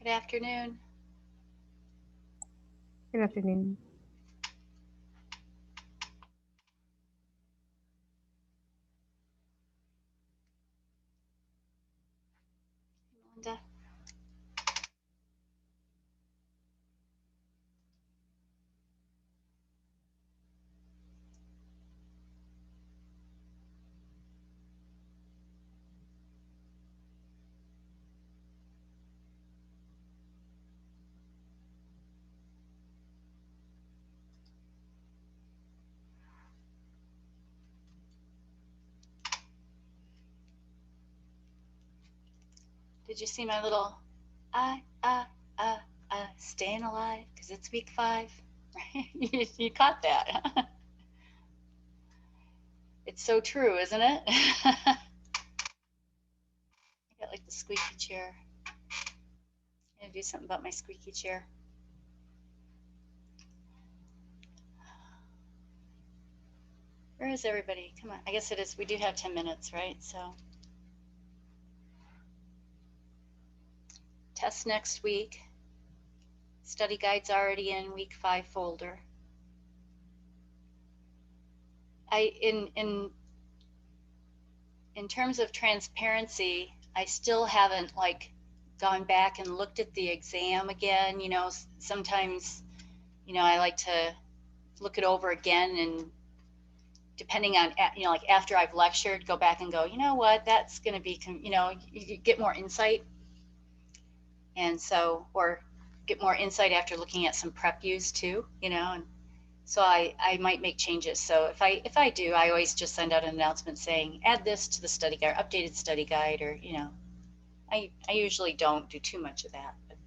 Good afternoon. Good afternoon. Melinda. Did you see my little I, staying alive because it's week 5? You caught that. Huh? It's so true, isn't it? I got like the squeaky chair. I'm going to do something about my squeaky chair. Where is everybody? Come on. I guess it is. We do have 10 minutes, right? So, test next week. Study guide's already in week 5 folder. In terms of transparency, I still haven't like gone back and looked at the exam again. Sometimes, I like to look it over again, and depending on, like after I've lectured, go back and go, you know what, that's going to be, you get more insight. And so, or get more insight after looking at some prep use too, and so I might make changes. So if I do, I always just send out an announcement saying, add this to the study guide, updated study guide, or, I usually don't do too much of that. But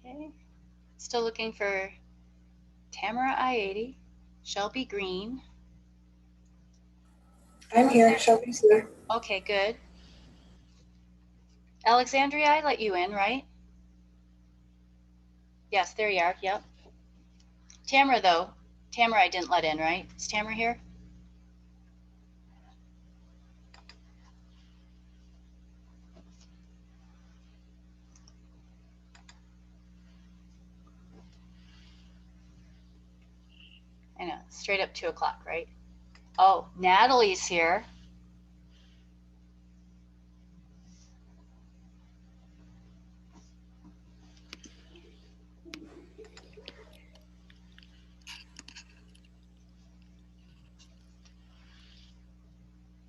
Okay. Still looking for Tamara I-80, Shelby Green. I'm here. Shelby's here. Okay, good. Alexandria, I let you in, right? Yes, there you are. Yep. Tamara, though. Tamara I didn't let in, right? Is Tamara here? I know, straight up 2 o'clock, right? Oh, Natalie's here.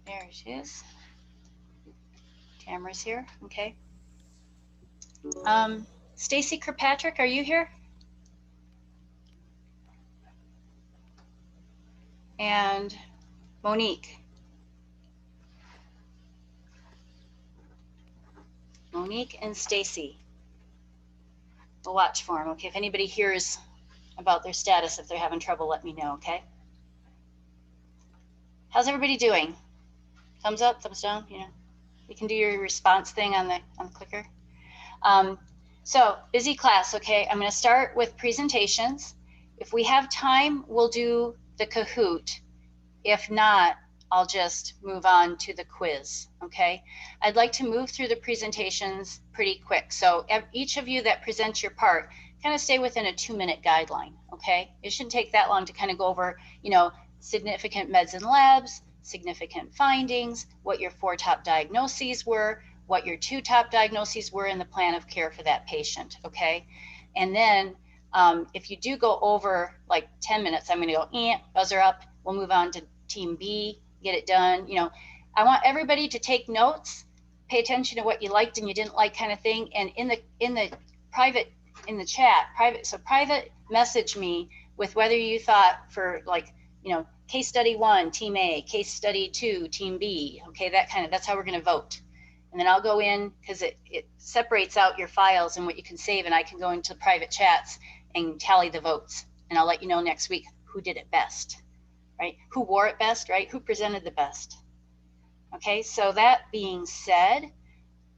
There she is. Tamara's here. Okay. Stacy Kirkpatrick, are you here? And Monique. Monique and Stacy. We'll watch for them. Okay, if anybody hears about their status, if they're having trouble, let me know, okay? How's everybody doing? Thumbs up, thumbs down, you know? You can do your response thing on the clicker. So busy class, okay? I'm gonna start with presentations. If we have time, we'll do the Kahoot. If not, I'll just move on to the quiz, okay? I'd like to move through the presentations pretty quick. So each of you that presents your part, kind of stay within a 2-minute guideline, okay? It shouldn't take that long to kind of go over, you know, significant meds and labs, significant findings, what your 4 top diagnoses were, what your 2 top diagnoses were in the plan of care for that patient, okay? And then if you do go over like 10 minutes, I'm gonna go, buzzer up, we'll move on to team B, get it done. You know, I want everybody to take notes, pay attention to what you liked and you didn't like kind of thing. And in the private, in the chat, private message me with whether you thought for like, you know, case study 1, team A, case study 2, team B. Okay, that's how we're going to vote. And then I'll go in because it separates out your files and what you can save, and I can go into private chats and tally the votes. And I'll let you know next week who did it best. Right? Who wore it best, right? Who presented the best? Okay, so that being said,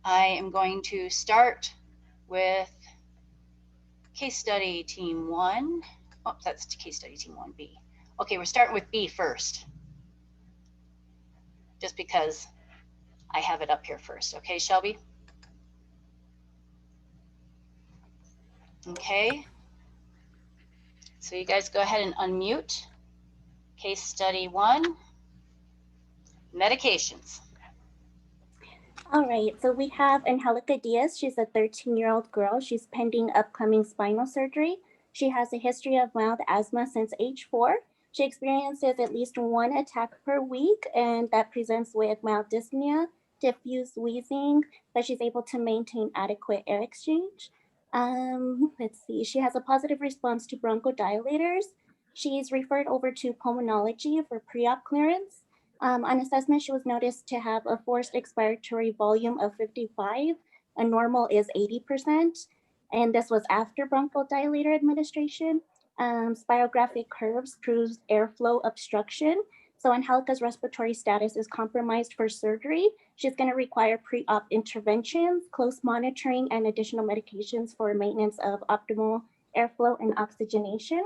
I am going to start with case study team 1. Oh, that's case study team 1B. Okay, we're starting with B first, just because I have it up here first. Okay, Shelby? Okay, so you guys go ahead and unmute. Case study 1, medications. All right, so we have Angelica Diaz. She's a 13-year-old girl. She's pending upcoming spinal surgery. She has a history of mild asthma since age 4. She experiences at least 1 attack per week, and that presents with mild dyspnea, diffuse wheezing, but she's able to maintain adequate air exchange. Let's see, she has a positive response to bronchodilators. She's referred over to pulmonology for pre-op clearance. On assessment, she was noticed to have a forced expiratory volume of 55, and normal is 80%. And this was after bronchodilator administration. Spirographic curves proves airflow obstruction. So Angelica's respiratory status is compromised for surgery. She's going to require pre-op interventions, close monitoring, and additional medications for maintenance of optimal airflow and oxygenation.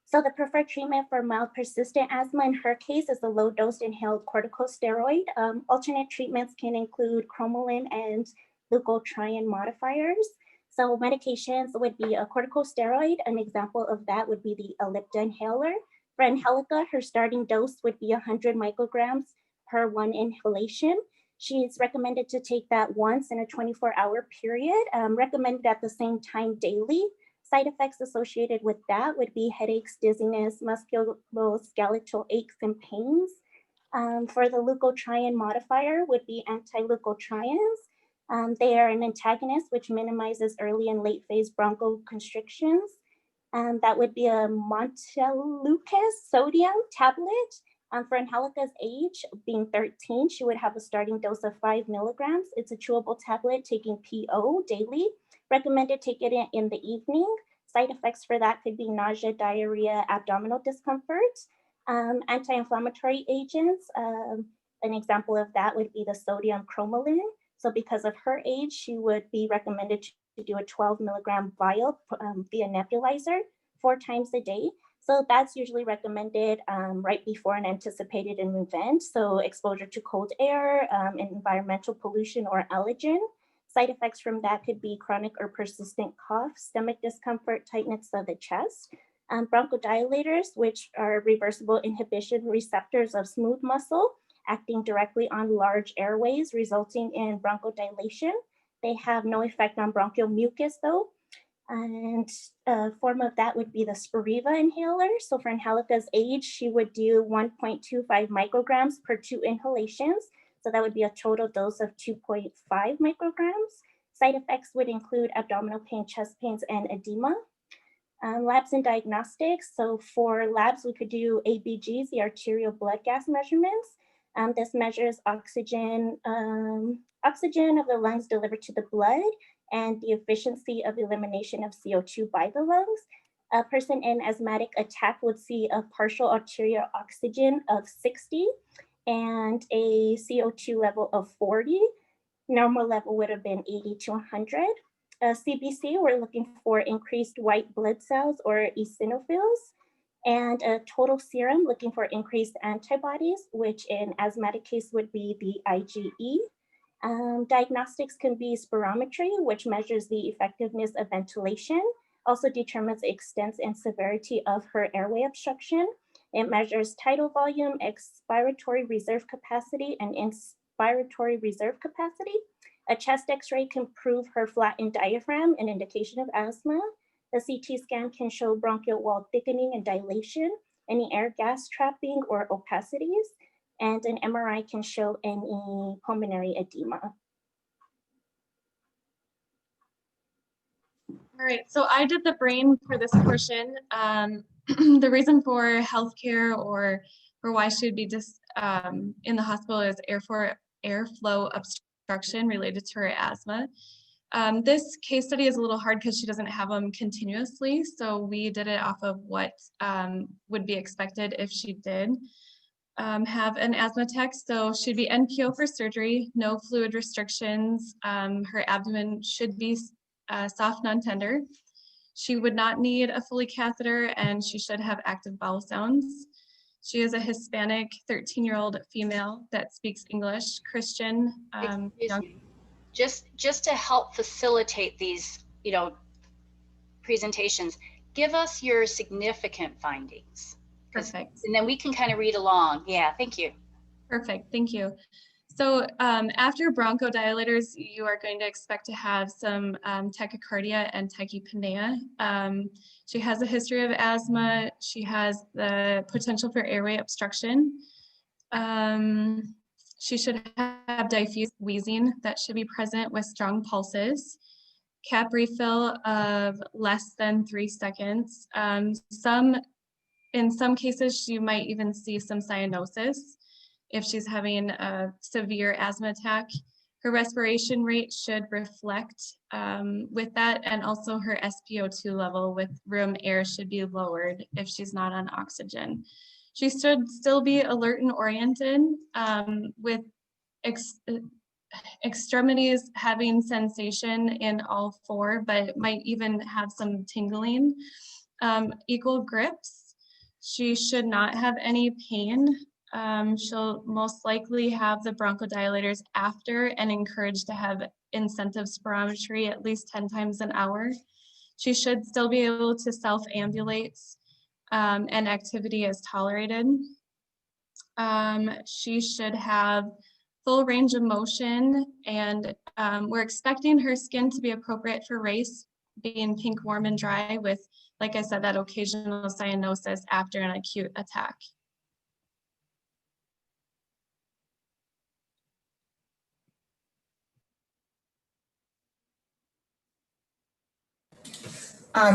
So the preferred treatment for mild persistent asthma in her case is a low-dose inhaled corticosteroid. Alternate treatments can include cromolyn and leukotriene modifiers. So medications would be a corticosteroid. An example of that would be the Ellipta inhaler. For Angelica, her starting dose would be 100 micrograms per 1 inhalation. She's recommended to take that once in a 24-hour period, recommended at the same time daily. Side effects associated with that would be headaches, dizziness, musculoskeletal aches and pains. For the leukotriene modifier would be anti-leukotrienes. They are an antagonist which minimizes early and late phase bronchoconstrictions. That would be a Montelukast sodium tablet. For Angelica's age, being 13, she would have a starting dose of 5 milligrams. It's a chewable tablet taking PO daily. Recommended take it in the evening. Side effects for that could be nausea, diarrhea, abdominal discomfort. Anti-inflammatory agents, an example of that would be the sodium cromolyn. So because of her age, she would be recommended to do a 12 milligram vial via nebulizer 4 times a day. So that's usually recommended right before an anticipated event. So exposure to cold air, environmental pollution or allergen. Side effects from that could be chronic or persistent cough, stomach discomfort, tightness of the chest. Bronchodilators, which are reversible inhibition receptors of smooth muscle, acting directly on large airways, resulting in bronchodilation. They have no effect on bronchial mucus though. And a form of that would be the Spiriva inhaler. So for Angelica's age, she would do 1.25 micrograms per 2 inhalations. So that would be a total dose of 2.5 micrograms. Side effects would include abdominal pain, chest pains, and edema. Labs and diagnostics. So for labs, we could do ABGs, the arterial blood gas measurements. This measures oxygen of the lungs delivered to the blood and the efficiency of elimination of CO2 by the lungs. A person in asthmatic attack would see a partial arterial oxygen of 60 and a CO2 level of 40. Normal level would have been 80 to 100. CBC, we're looking for increased white blood cells or eosinophils, and a total serum looking for increased antibodies, which in asthmatic case would be the IgE. Diagnostics can be spirometry, which measures the effectiveness of ventilation, also determines the extent and severity of her airway obstruction. It measures tidal volume, expiratory reserve capacity, and inspiratory reserve capacity. A chest x-ray can prove her flattened diaphragm, an indication of asthma. The CT scan can show bronchial wall thickening and dilation, any air gas trapping or opacities, and an MRI can show any pulmonary edema. All right, so I did the brain for this portion. The reason for healthcare or for why she would be just in the hospital is airflow obstruction related to her asthma. This case study is a little hard because she doesn't have them continuously, so we did it off of what would be expected if she did have an asthma attack. So she'd be NPO for surgery, no fluid restrictions. Her abdomen should be soft, non-tender. She would not need a Foley catheter, and she should have active bowel sounds. She is a Hispanic 13-year-old female that speaks English, Christian. Just to help facilitate these, presentations, give us your significant findings. Perfect. And then we can kind of read along. Yeah, thank you. Perfect, thank you. So after bronchodilators, you are going to expect to have some tachycardia and tachypnea. She has a history of asthma. She has the potential for airway obstruction. She should have diffuse wheezing that should be present with strong pulses. Cap refill of less than 3 seconds. In some cases, you might even see some cyanosis if she's having a severe asthma attack. Her respiration rate should reflect with that, and also her SpO2 level with room air should be lowered if she's not on oxygen. She should still be alert and oriented with extremities having sensation in all 4, but might even have some tingling. Equal grips. She should not have any pain. She'll most likely have the bronchodilators after and encouraged to have incentive spirometry at least 10 times an hour. She should still be able to self-ambulate and activity is tolerated. She should have full range of motion, and we're expecting her skin to be appropriate for race, being pink, warm, and dry with, like I said, that occasional cyanosis after an acute attack.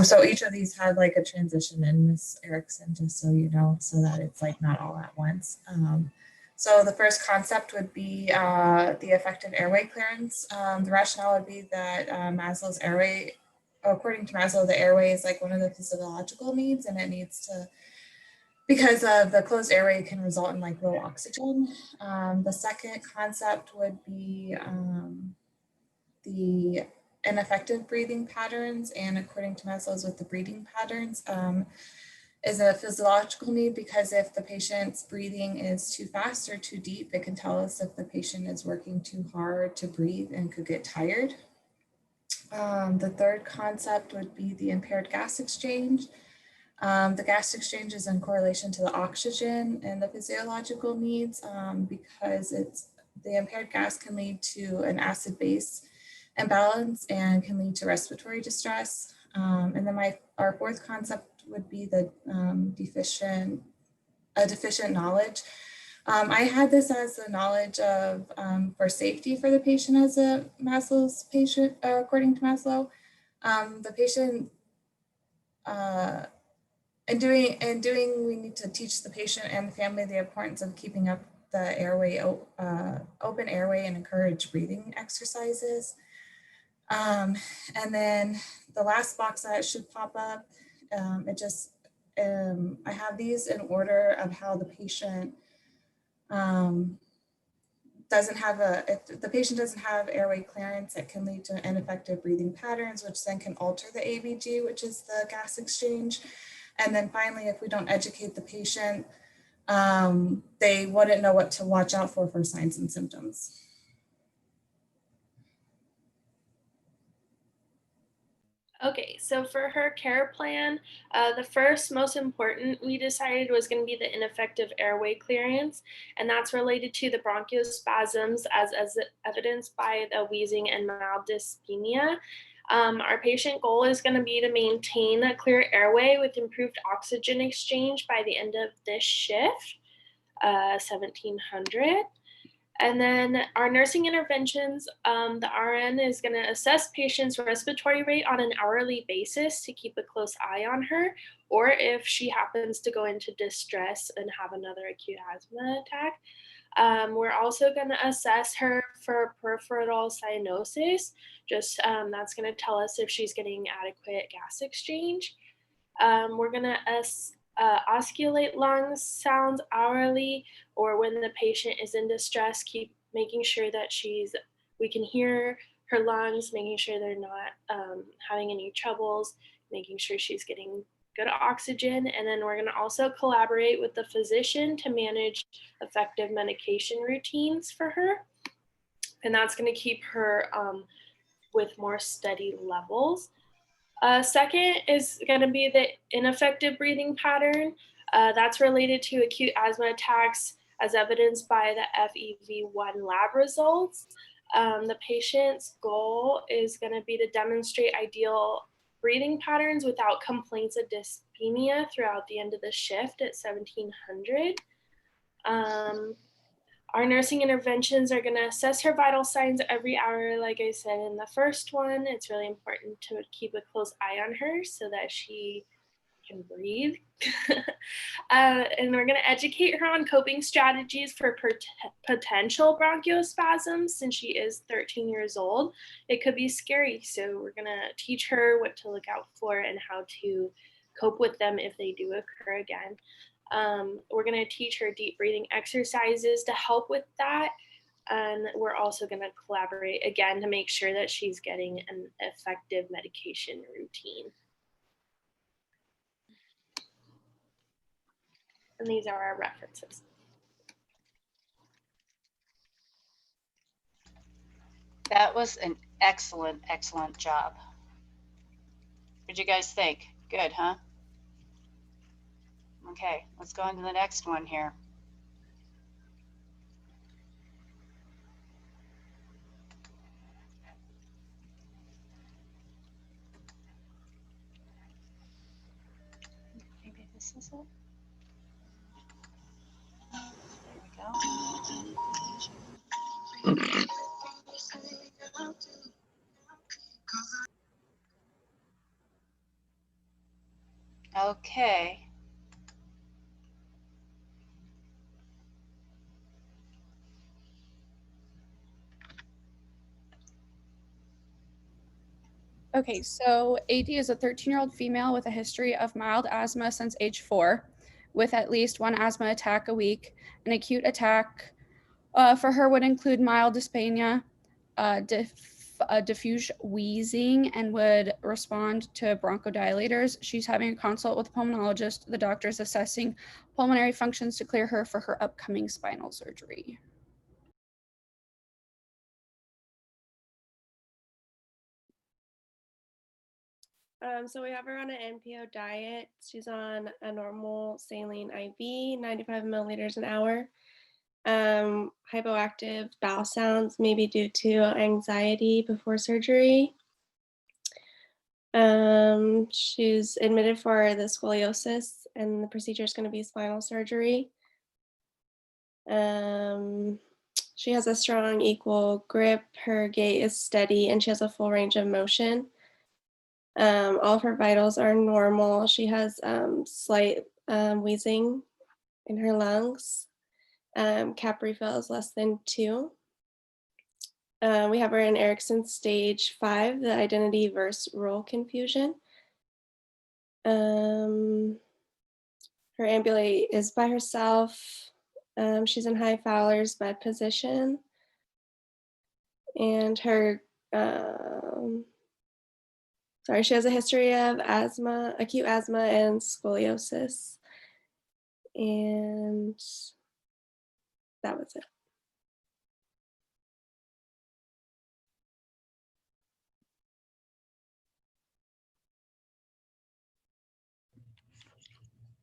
So each of these had like a transition in, Miss Erickson, just so you know, so that it's like not all at once. So the first concept would be the effective airway clearance. The rationale would be that Maslow's airway, according to Maslow, the airway is like one of the physiological needs, and it needs to, because of the closed airway can result in like low oxygen. The second concept would be the ineffective breathing patterns, and according to Maslow's with the breathing patterns, is a physiological need, because if the patient's breathing is too fast or too deep, it can tell us if the patient is working too hard to breathe and could get tired. The third concept would be the impaired gas exchange. The gas exchange is in correlation to the oxygen and the physiological needs, because the impaired gas can lead to an acid-base imbalance and can lead to respiratory distress. And then our fourth concept would be the deficient knowledge. I had this as the knowledge of for safety for the patient as a Maslow's patient, according to Maslow. The patient we need to teach the patient and the family the importance of keeping up the airway, open airway, and encourage breathing exercises. And then the last box that should pop up, I have these in order of how the patient if the patient doesn't have airway clearance, it can lead to ineffective breathing patterns, which then can alter the ABG, which is the gas exchange. And then finally, if we don't educate the patient, they wouldn't know what to watch out for signs and symptoms. Okay, so for her care plan, the first most important we decided was going to be the ineffective airway clearance, and that's related to the bronchospasms as evidenced by the wheezing and mild dyspnea. Our patient goal is going to be to maintain a clear airway with improved oxygen exchange by the end of this shift, 1700. And then our nursing interventions, the RN is going to assess patient's respiratory rate on an hourly basis to keep a close eye on her, or if she happens to go into distress and have another acute asthma attack. We're also going to assess her for peripheral cyanosis. That's going to tell us if she's getting adequate gas exchange. We're going to osculate lungs sounds hourly, or when the patient is in distress, keep making sure that we can hear her lungs, making sure they're not having any troubles, making sure she's getting good oxygen. And then we're going to also collaborate with the physician to manage effective medication routines for her. And that's going to keep her with more steady levels. Second is going to be the ineffective breathing pattern. That's related to acute asthma attacks as evidenced by the FEV1 lab results. The patient's goal is going to be to demonstrate ideal breathing patterns without complaints of dyspnea throughout the end of the shift at 1700. Our nursing interventions are going to assess her vital signs every hour. Like I said in the first one, it's really important to keep a close eye on her so that she can breathe. And we're going to educate her on coping strategies for potential bronchospasms since she is 13 years old. It could be scary, so we're going to teach her what to look out for and how to cope with them if they do occur again. We're going to teach her deep breathing exercises to help with that. And we're also going to collaborate again to make sure that she's getting an effective medication routine. And these are our references. That was an excellent, excellent job. What'd you guys think? Good, huh? Okay, let's go on to the next one here. Maybe this is it. There we go. Okay. Okay, so AD is a 13-year-old female with a history of mild asthma since age 4, with at least one asthma attack a week. An acute attack for her would include mild dyspnea, diffuse wheezing, and would respond to bronchodilators. She's having a consult with a pulmonologist. The doctor is assessing pulmonary functions to clear her for her upcoming spinal surgery. So we have her on an NPO diet. She's on a normal saline IV, 95 milliliters an hour. Hypoactive bowel sounds, maybe due to anxiety before surgery. She's admitted for the scoliosis, and the procedure is going to be spinal surgery. She has a strong, equal grip. Her gait is steady, and she has a full range of motion. All of her vitals are normal. She has slight wheezing in her lungs. Cap refill is less than 2. We have her in Erickson stage 5, the identity versus role confusion. Her ambulate is by herself. She's in high Fowler's bed position. And her, she has a history of asthma, acute asthma, and scoliosis. And that was it.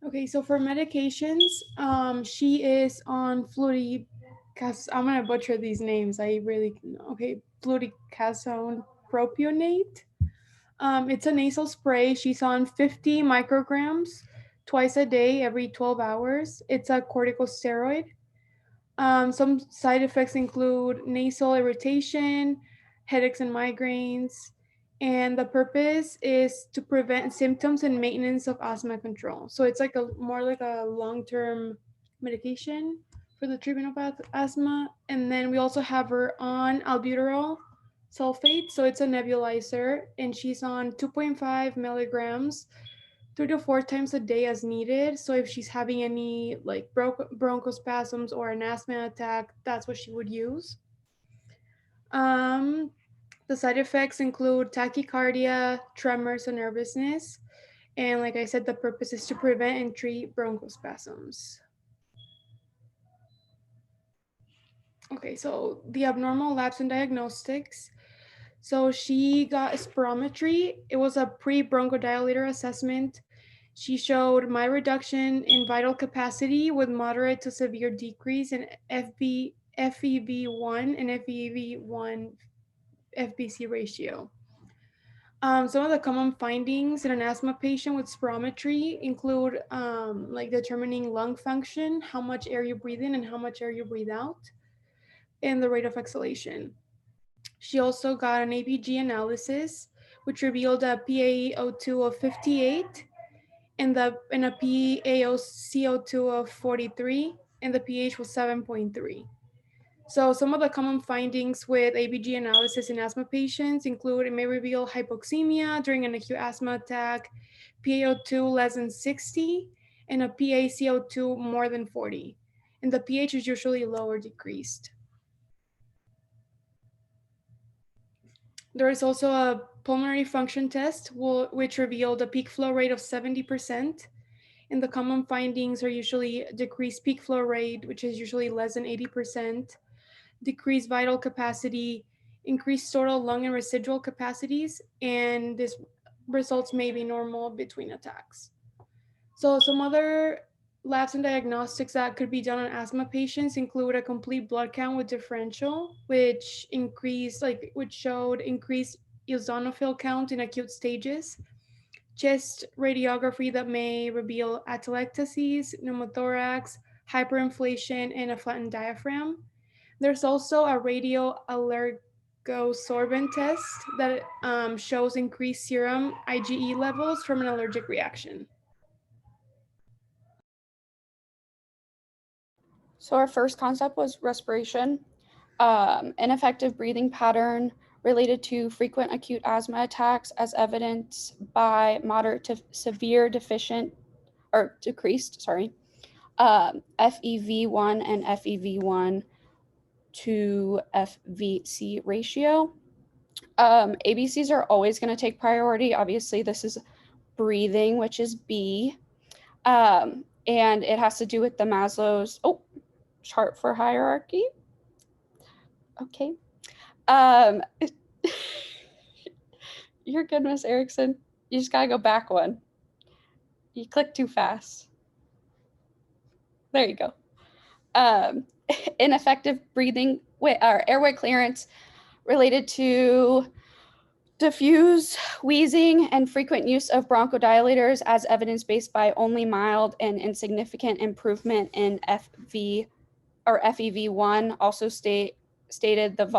Okay, so for medications, she is on I'm gonna butcher these names. Fluticasone propionate. It's a nasal spray. She's on 50 micrograms twice a day, every 12 hours. It's a corticosteroid. Some side effects include nasal irritation, headaches and migraines, and the purpose is to prevent symptoms and maintenance of asthma control. So it's like more like a long-term medication for the treatment of asthma. And then we also have her on albuterol sulfate. So it's a nebulizer, and she's on 2.5 milligrams 3 to 4 times a day as needed. So if she's having any like bronchospasms or an asthma attack, that's what she would use. The side effects include tachycardia, tremors, and nervousness. And like I said, the purpose is to prevent and treat bronchospasms. Okay, so the abnormal labs and diagnostics. So she got spirometry. It was a pre-bronchodilator assessment. She showed my reduction in vital capacity with moderate to severe decrease in FEV1 and FEV1 FBC ratio. Some of the common findings in an asthma patient with spirometry include like determining lung function, how much air you breathe in and how much air you breathe out, and the rate of exhalation. She also got an ABG analysis, which revealed a PaO2 of 58 and a PaCO2 of 43, and the pH was 7.3. So some of the common findings with ABG analysis in asthma patients include it may reveal hypoxemia during an acute asthma attack, PaO2 less than 60, and a PaCO2 more than 40. And the pH is usually low or decreased. There is also a pulmonary function test which revealed a peak flow rate of 70%. And the common findings are usually decreased peak flow rate, which is usually less than 80%, decreased vital capacity, increased total lung and residual capacities, and these results may be normal between attacks. So some other labs and diagnostics that could be done on asthma patients include a complete blood count with differential, which showed increased eosinophil count in acute stages, chest radiography that may reveal atelectasis, pneumothorax, hyperinflation, and a flattened diaphragm. There's also a radial allergosorbent test that shows increased serum IgE levels from an allergic reaction. So our first concept was respiration, ineffective breathing pattern related to frequent acute asthma attacks as evidenced by moderate to severe deficient or decreased, FEV1 and FEV1 to FVC ratio. ABCs are always going to take priority. Obviously, this is breathing, which is B. And it has to do with the Maslow's chart for hierarchy. Okay. Your goodness, Erickson. You just got to go back one. You clicked too fast. There you go. Ineffective breathing or airway clearance related to diffuse wheezing and frequent use of bronchodilators as evidence-based by only mild and insignificant improvement in FEV1. Also stated that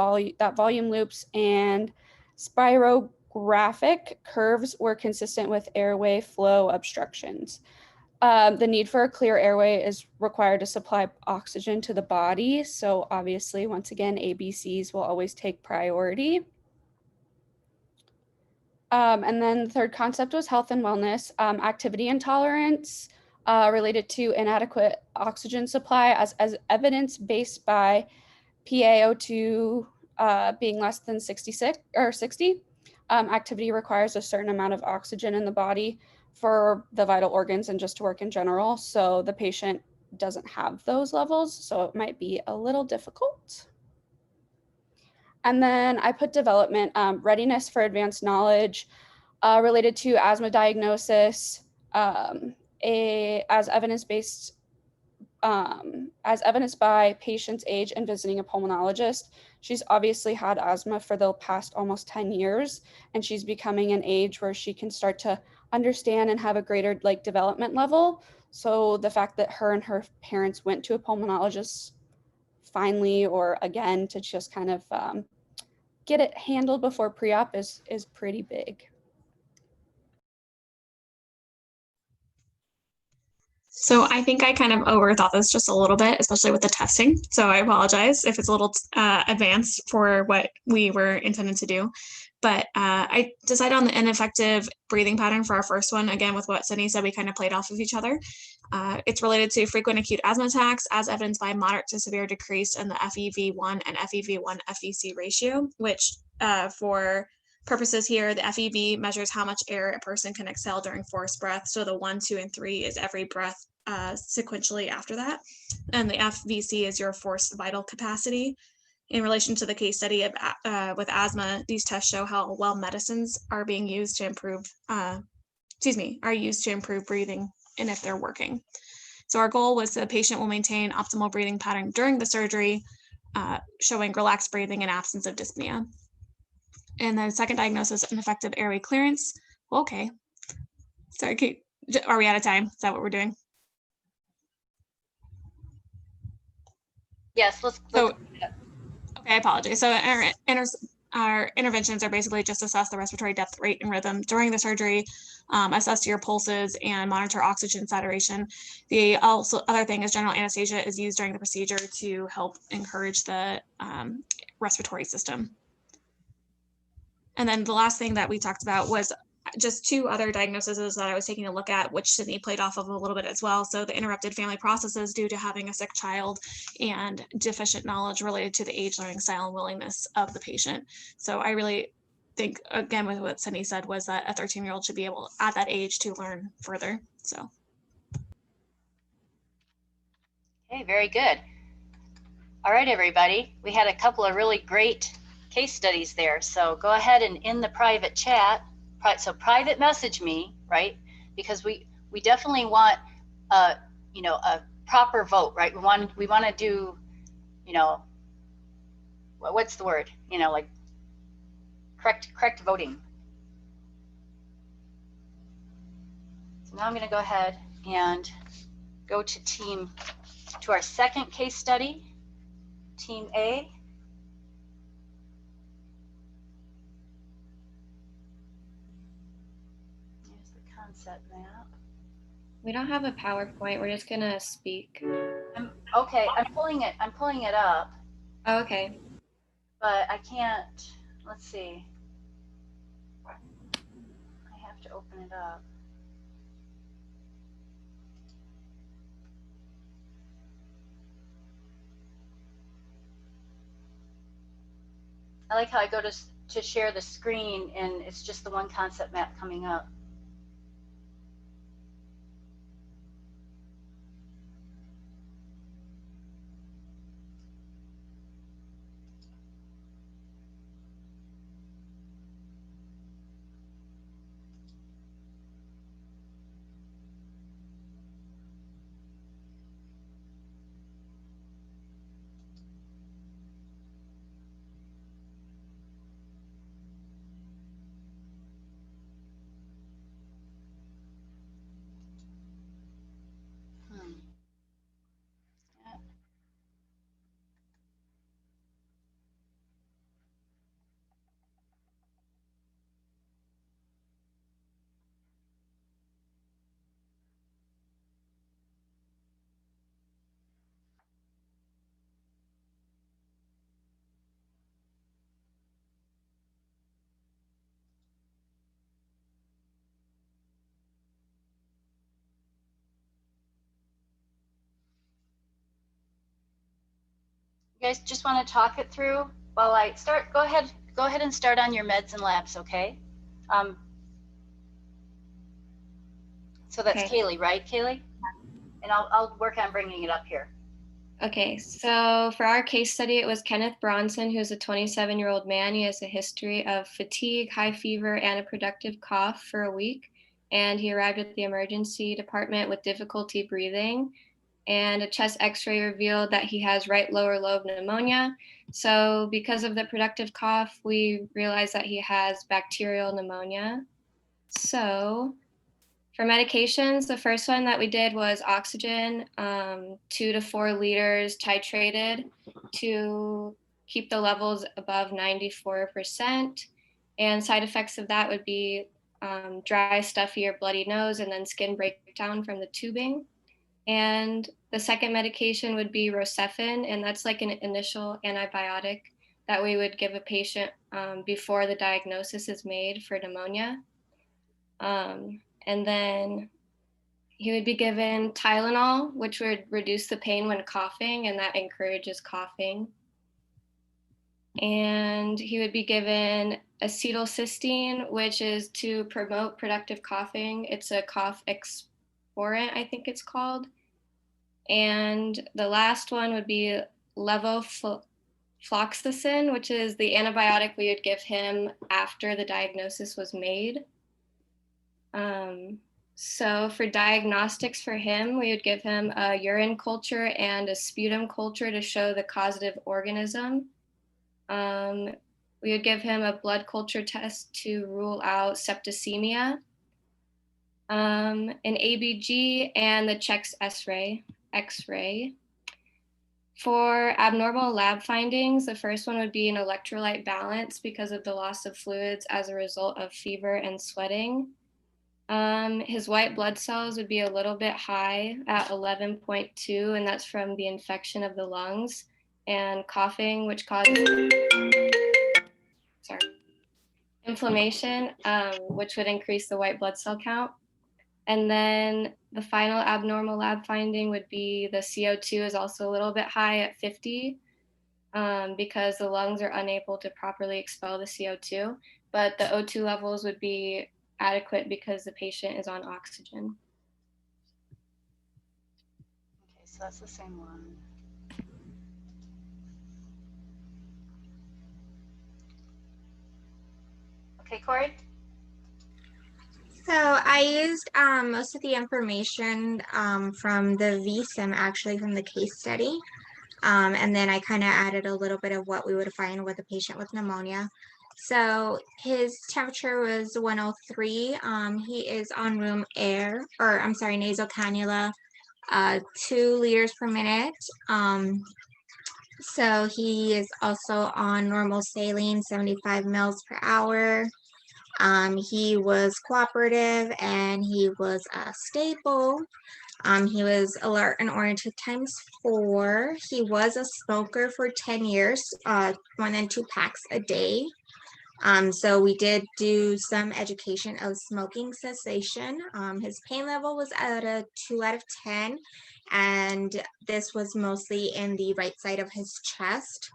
volume loops and spirographic curves were consistent with airway flow obstructions. The need for a clear airway is required to supply oxygen to the body. So obviously, once again, ABCs will always take priority. And then the third concept was health and wellness, activity intolerance related to inadequate oxygen supply as evidence-based by PaO2 being less than 66 or 60. Activity requires a certain amount of oxygen in the body for the vital organs and just to work in general. So the patient doesn't have those levels, so it might be a little difficult. And then I put development, readiness for advanced knowledge related to asthma diagnosis, as evidence-based, as evidenced by patient's age and visiting a pulmonologist. She's obviously had asthma for the past almost 10 years, and she's becoming an age where she can start to understand and have a greater development level. So the fact that her and her parents went to a pulmonologist finally or again to just kind of get it handled before pre-op is pretty big. So I think I kind of overthought this just a little bit, especially with the testing. So I apologize if it's a little advanced for what we were intended to do. But I decided on the ineffective breathing pattern for our first one. Again, with what Sydney said, we kind of played off of each other. It's related to frequent acute asthma attacks as evidenced by moderate to severe decrease in the FEV1 and FEV1 FVC ratio, which for purposes here, the FEV measures how much air a person can exhale during forced breath. So the 1, 2, and 3 is every breath sequentially after that. And the FVC is your forced vital capacity. In relation to the case study of with asthma, these tests show how well medicines are being used to improve, are used to improve breathing and if they're working. So our goal was the patient will maintain optimal breathing pattern during the surgery, showing relaxed breathing and absence of dyspnea. And then second diagnosis, ineffective airway clearance. Okay. Sorry, are we out of time? Is that what we're doing? Yes, let's okay, I apologize. So our interventions are basically just assess the respiratory depth, rate, and rhythm during the surgery, assess your pulses, and monitor oxygen saturation. The other thing is general anesthesia is used during the procedure to help encourage the respiratory system. And then the last thing that we talked about was just two other diagnoses that I was taking a look at, which Sydney played off of a little bit as well. So the interrupted family processes due to having a sick child and deficient knowledge related to the age, learning style, and willingness of the patient. So I really think, again, with what Sydney said, was that a 13-year-old should be able at that age to learn further. So. Okay, very good. All right, everybody. We had a couple of really great case studies there. So go ahead and in the private chat, so private message me, right? Because we definitely want a proper vote, right? We want to do, what's the word? Like correct voting. So now I'm going to go ahead and go to our second case study, Team A. Here's the concept map. We don't have a PowerPoint. We're just going to speak. Okay, I'm pulling it up, Oh, okay. but I can't, let's see. I have to open it up. I like how I go to share the screen and it's just the one concept map coming up. Hmm. You guys just want to talk it through while I start? Go ahead and start on your meds and labs, okay? So that's Okay. Kaylee, right, Kaylee? And I'll work on bringing it up here. Okay, so for our case study, it was Kenneth Bronson, who's a 27-year-old man. He has a history of fatigue, high fever, and a productive cough for a week. And he arrived at the emergency department with difficulty breathing. And a chest x-ray revealed that he has right lower lobe pneumonia. So because of the productive cough, we realized that he has bacterial pneumonia. So for medications, the first one that we did was oxygen, 2 to 4 liters titrated to keep the levels above 94%. And side effects of that would be dry, stuffy, or bloody nose, and then skin breakdown from the tubing. And the second medication would be Rocephin, and that's like an initial antibiotic that we would give a patient before the diagnosis is made for pneumonia. And then he would be given Tylenol, which would reduce the pain when coughing, and that encourages coughing. And he would be given acetylcysteine, which is to promote productive coughing. It's a cough expectorant, I think it's called. And the last one would be levofloxacin, which is the antibiotic we would give him after the diagnosis was made. So for diagnostics for him, we would give him a urine culture and a sputum culture to show the causative organism. We would give him a blood culture test to rule out septicemia, an ABG, and the checks X-ray. For abnormal lab findings, the first one would be an electrolyte balance because of the loss of fluids as a result of fever and sweating. His white blood cells would be a little bit high at 11.2, and that's from the infection of the lungs and coughing, which causes inflammation, which would increase the white blood cell count. And then the final abnormal lab finding would be the CO2 is also a little bit high at 50 because the lungs are unable to properly expel the CO2, but the O2 levels would be adequate because the patient is on oxygen. Okay, so that's the same one. Okay, Corey? So I used most of the information from the VSIM, actually from the case study. And then I kind of added a little bit of what we would find with a patient with pneumonia. So his temperature was 103. He is on room air, or I'm sorry, nasal cannula, 2 liters per minute. So he is also on normal saline, 75 mils per hour. He was cooperative and he was stable. He was alert and oriented ×4. He was a smoker for 10 years, more than 2 packs a day. So we did do some education of smoking cessation. His pain level was at a 2 out of 10, and this was mostly in the right side of his chest.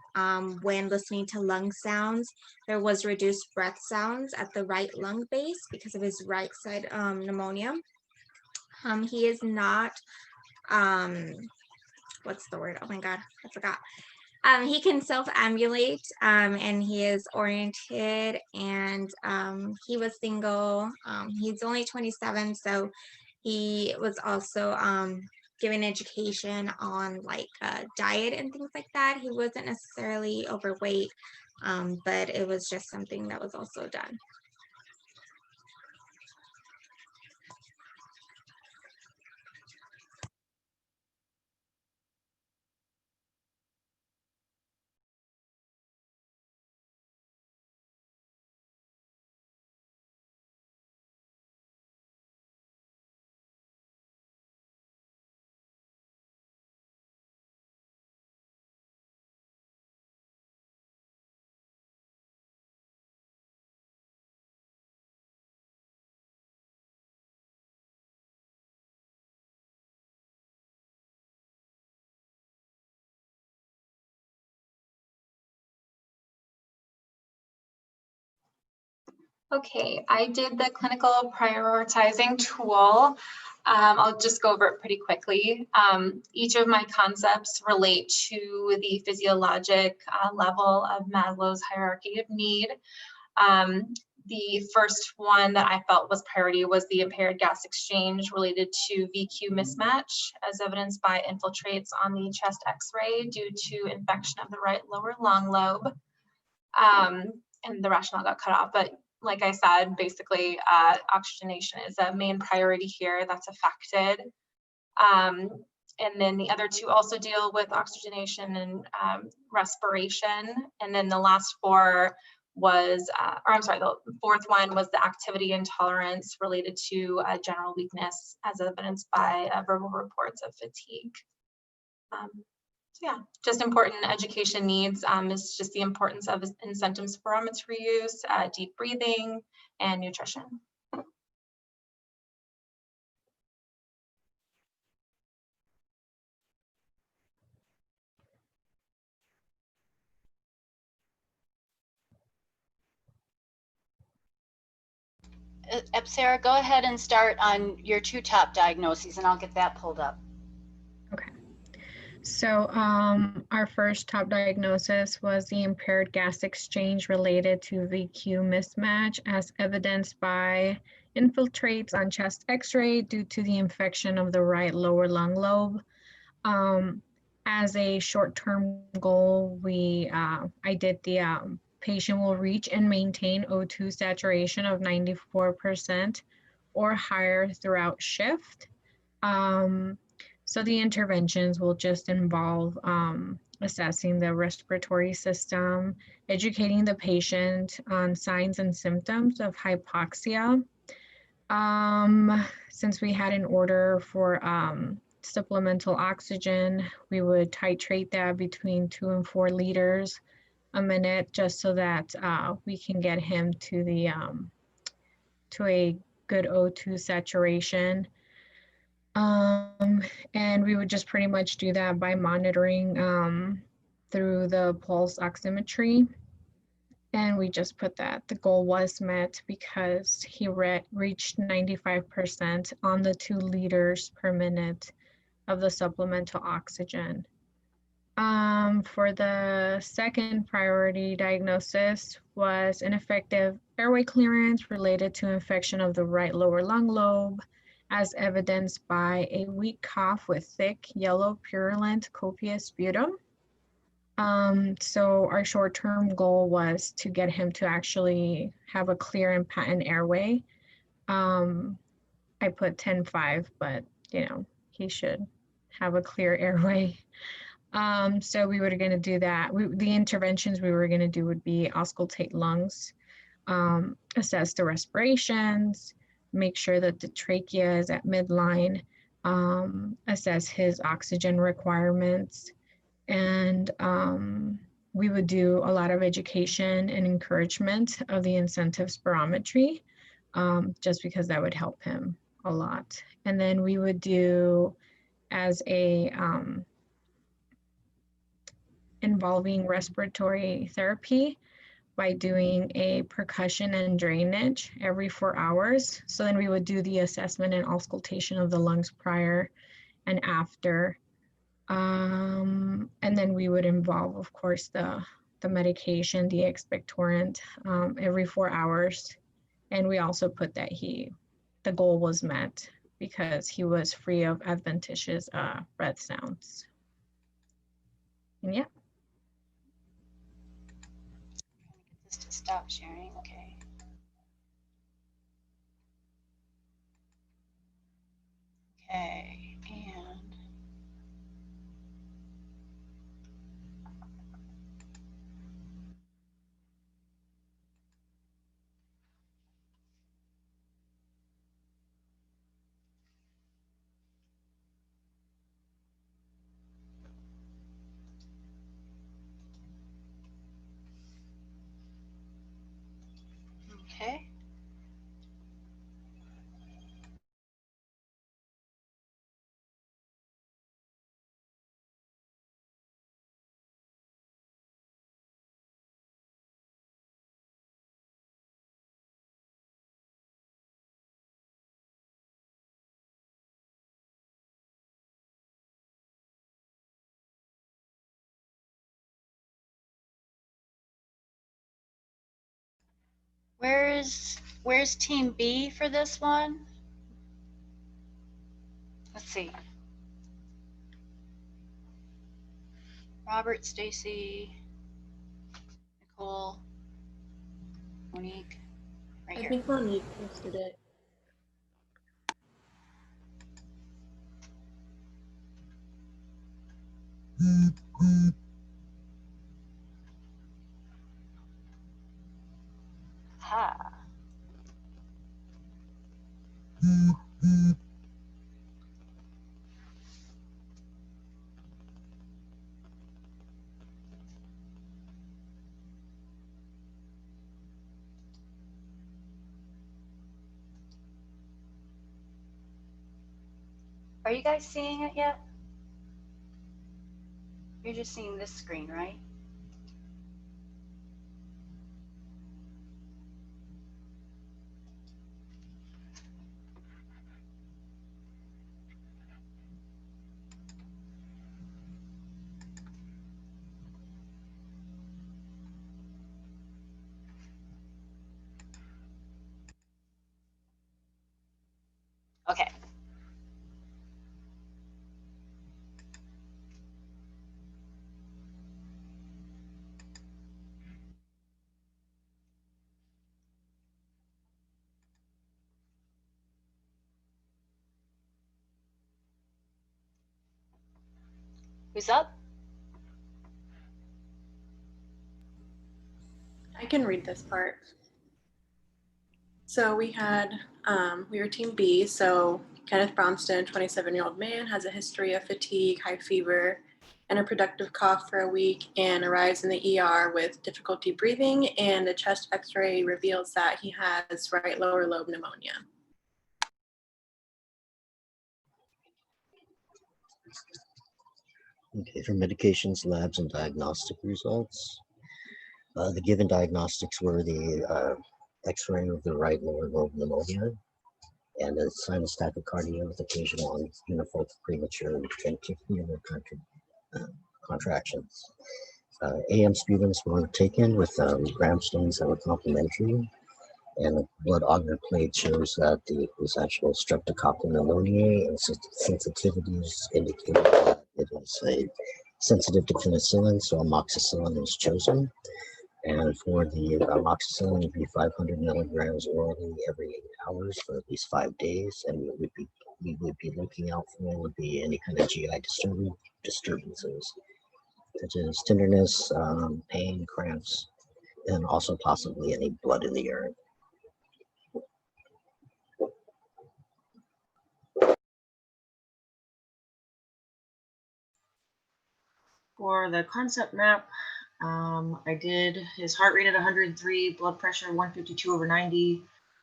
When listening to lung sounds, there was reduced breath sounds at the right lung base because of his right side pneumonia. He is not, what's the word? Oh my God, I forgot. He can self-ambulate, and he is oriented, and he was single. He's only 27, so he was also given education on like diet and things like that. He wasn't necessarily overweight, but it was just something that was also done. Okay, I did the clinical prioritizing tool. I'll just go over it pretty quickly. Each of my concepts relate to the physiologic level of Maslow's hierarchy of need. The first one that I felt was priority was the impaired gas exchange related to VQ mismatch, as evidenced by infiltrates on the chest x-ray due to infection of the right lower lung lobe. And the rationale got cut off, but like I said, basically oxygenation is a main priority here that's affected. And then the other two also deal with oxygenation and respiration. And then the last four was, or I'm sorry, the fourth one was the activity intolerance related to general weakness as evidenced by verbal reports of fatigue. So yeah, just important education needs is just the importance of incentive spirometry use, deep breathing, and nutrition. Sarah, go ahead and start on your 2 top diagnoses and I'll get that pulled up. Okay. So our first top diagnosis was the impaired gas exchange related to VQ mismatch as evidenced by infiltrates on chest x-ray due to the infection of the right lower lung lobe. As a short-term goal, I did the patient will reach and maintain O2 saturation of 94% or higher throughout shift. So the interventions will just involve assessing the respiratory system, educating the patient on signs and symptoms of hypoxia. Since we had an order for supplemental oxygen, we would titrate that between 2 and 4 liters a minute, just so that we can get him to the to a good O2 saturation. And we would just pretty much do that by monitoring through the pulse oximetry. And we just put that the goal was met because he reached 95% on the 2 liters per minute of the supplemental oxygen. For the second priority diagnosis was ineffective airway clearance related to infection of the right lower lung lobe, as evidenced by a weak cough with thick, yellow, purulent, copious sputum. So our short-term goal was to get him to actually have a clear and patent airway. I put 10-5, but he should have a clear airway. So we were going to do that. The interventions we were going to do would be auscultate lungs, assess the respirations, make sure that the trachea is at midline, assess his oxygen requirements, and we would do a lot of education and encouragement of the incentive spirometry, just because that would help him a lot. And then we would do as a involving respiratory therapy by doing a percussion and drainage every 4 hours. So then we would do the assessment and auscultation of the lungs prior and after. And then we would involve, of course, the medication, the expectorant, every 4 hours. And we also put that the goal was met because he was free of adventitious breath sounds. And yeah. Just to stop sharing, okay. Okay, and okay. Where's team B for this one? Let's see. Robert, Stacy, Nicole, Monique, right here. I think Monique posted it. Ha. Are you guys seeing it yet? You're just seeing this screen, right? Okay. Who's up? I can read this part. So we were team B. So Kenneth Bromston, 27-year-old man, has a history of fatigue, high fever, and a productive cough for a week, and arrives in the ER with difficulty breathing, and the chest x-ray reveals that he has right lower lobe pneumonia. Okay, for medications, labs, and diagnostic results. The given diagnostics were the x-ray of the right lower lobe pneumonia and a sinus tachycardia with occasional unifocal premature ventricular contractions. AM sputums were taken with gram stains that were complementary, and the blood agar plate shows that it was actual streptococcal pneumoniae, and sensitivities indicated that it was a sensitive to penicillin, so amoxicillin was chosen. And for the amoxicillin, it would be 500 milligrams orally every 8 hours for at least 5 days. And we would be looking out for would be any kind of GI disturbances, such as tenderness, pain, cramps, and also possibly any blood in the urine. For the concept map, I did his heart rate at 103, blood pressure 152/90,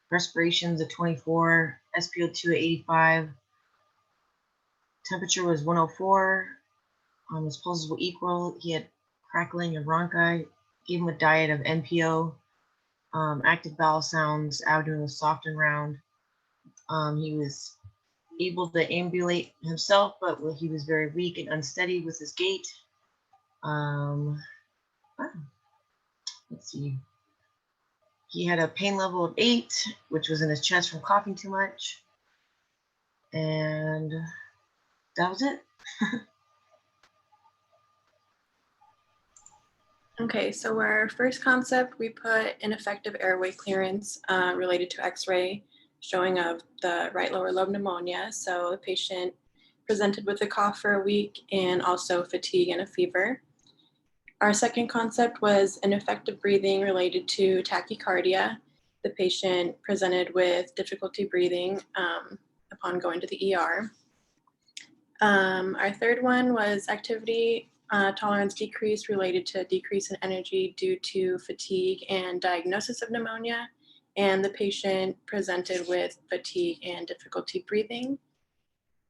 respirations at 24, SpO2 at 85, temperature was 104, his pulses were equal, he had crackling and bronchi, gave him a diet of NPO, active bowel sounds, abdomen was soft and round. He was able to ambulate himself, but he was very weak and unsteady with his gait. Let's see. He had a pain level of 8, which was in his chest from coughing too much. And that was it. Okay, so our first concept, we put ineffective airway clearance related to x-ray showing of the right lower lobe pneumonia. So the patient presented with a cough for a week and also fatigue and a fever. Our second concept was ineffective breathing related to tachycardia. The patient presented with difficulty breathing upon going to the ER. Our third one was activity tolerance decrease related to decrease in energy due to fatigue and diagnosis of pneumonia. And the patient presented with fatigue and difficulty breathing.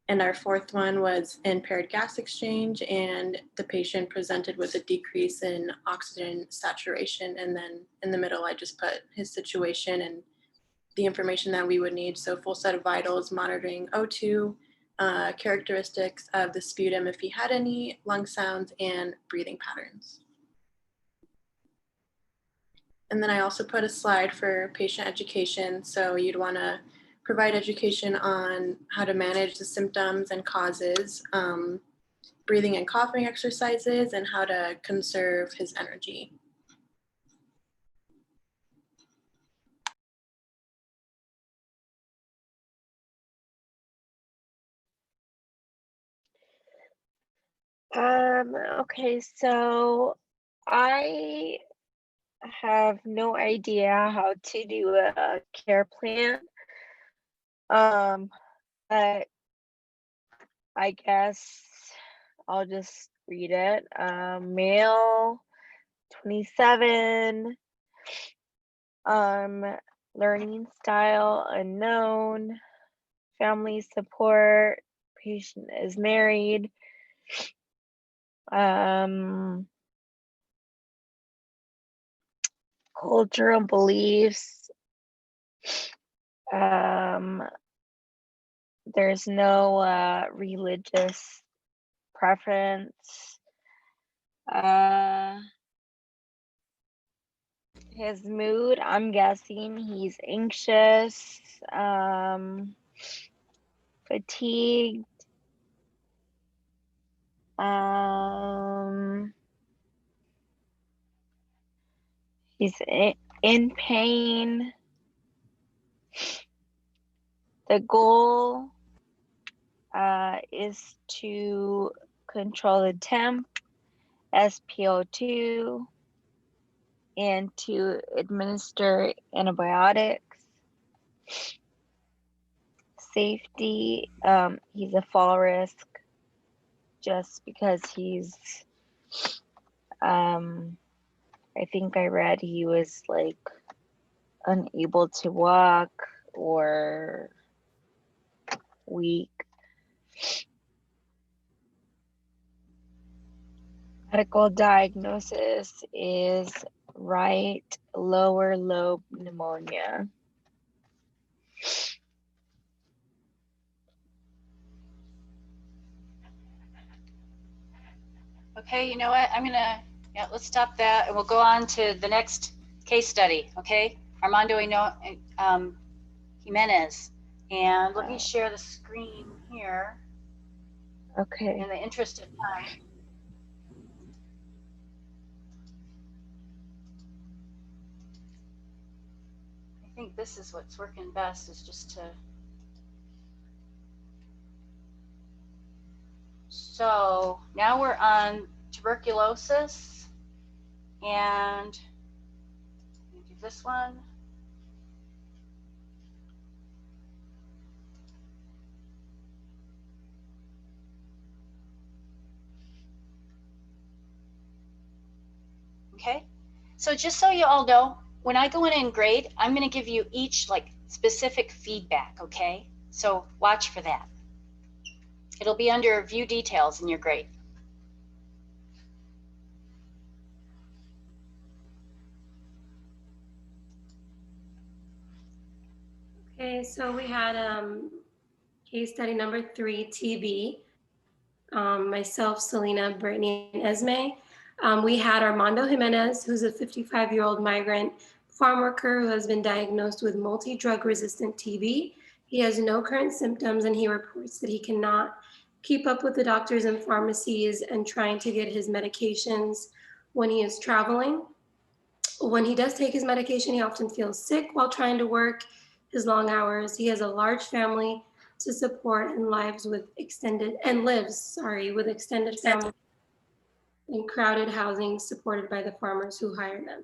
And our fourth one was impaired gas exchange, and the patient presented with a decrease in oxygen saturation. And then in the middle, I just put his situation and the information that we would need. So full set of vitals, monitoring O2, characteristics of the sputum if he had any, lung sounds, and breathing patterns. And then I also put a slide for patient education. So you'd want to provide education on how to manage the symptoms and causes, breathing and coughing exercises, and how to conserve his energy. Okay, so I have no idea how to do a care plan. But I guess I'll just read it. Male, 27, learning style unknown, family support, patient is married, cultural beliefs, there's no religious preference. His mood, I'm guessing he's anxious, fatigued, he's in pain. The goal is to control the temp, SpO2, and to administer antibiotics. Safety, he's a fall risk just because he's, I think I read he was like unable to walk or weak. Medical diagnosis is right lower lobe pneumonia. Okay, you know what? Let's stop that and we'll go on to the next case study, okay? Armando Jimenez. And let me share the screen here. Okay. In the interest of time. I think this is what's working best, is just to. So now we're on tuberculosis, and do this one. okay? So just so you all know, when I go in and grade, I'm going to give you each like specific feedback, okay? So watch for that. It'll be under view details in your grade. Okay, so we had case study number 3, TB. Myself, Selena, Brittany, and Esme. We had Armando Jimenez, who's a 55-year-old migrant farm worker who has been diagnosed with multi-drug resistant TB. He has no current symptoms, and he reports that he cannot keep up with the doctors and pharmacies and trying to get his medications when he is traveling. When he does take his medication, he often feels sick while trying to work his long hours. He has a large family to support and lives with extended family in crowded housing supported by the farmers who hire them.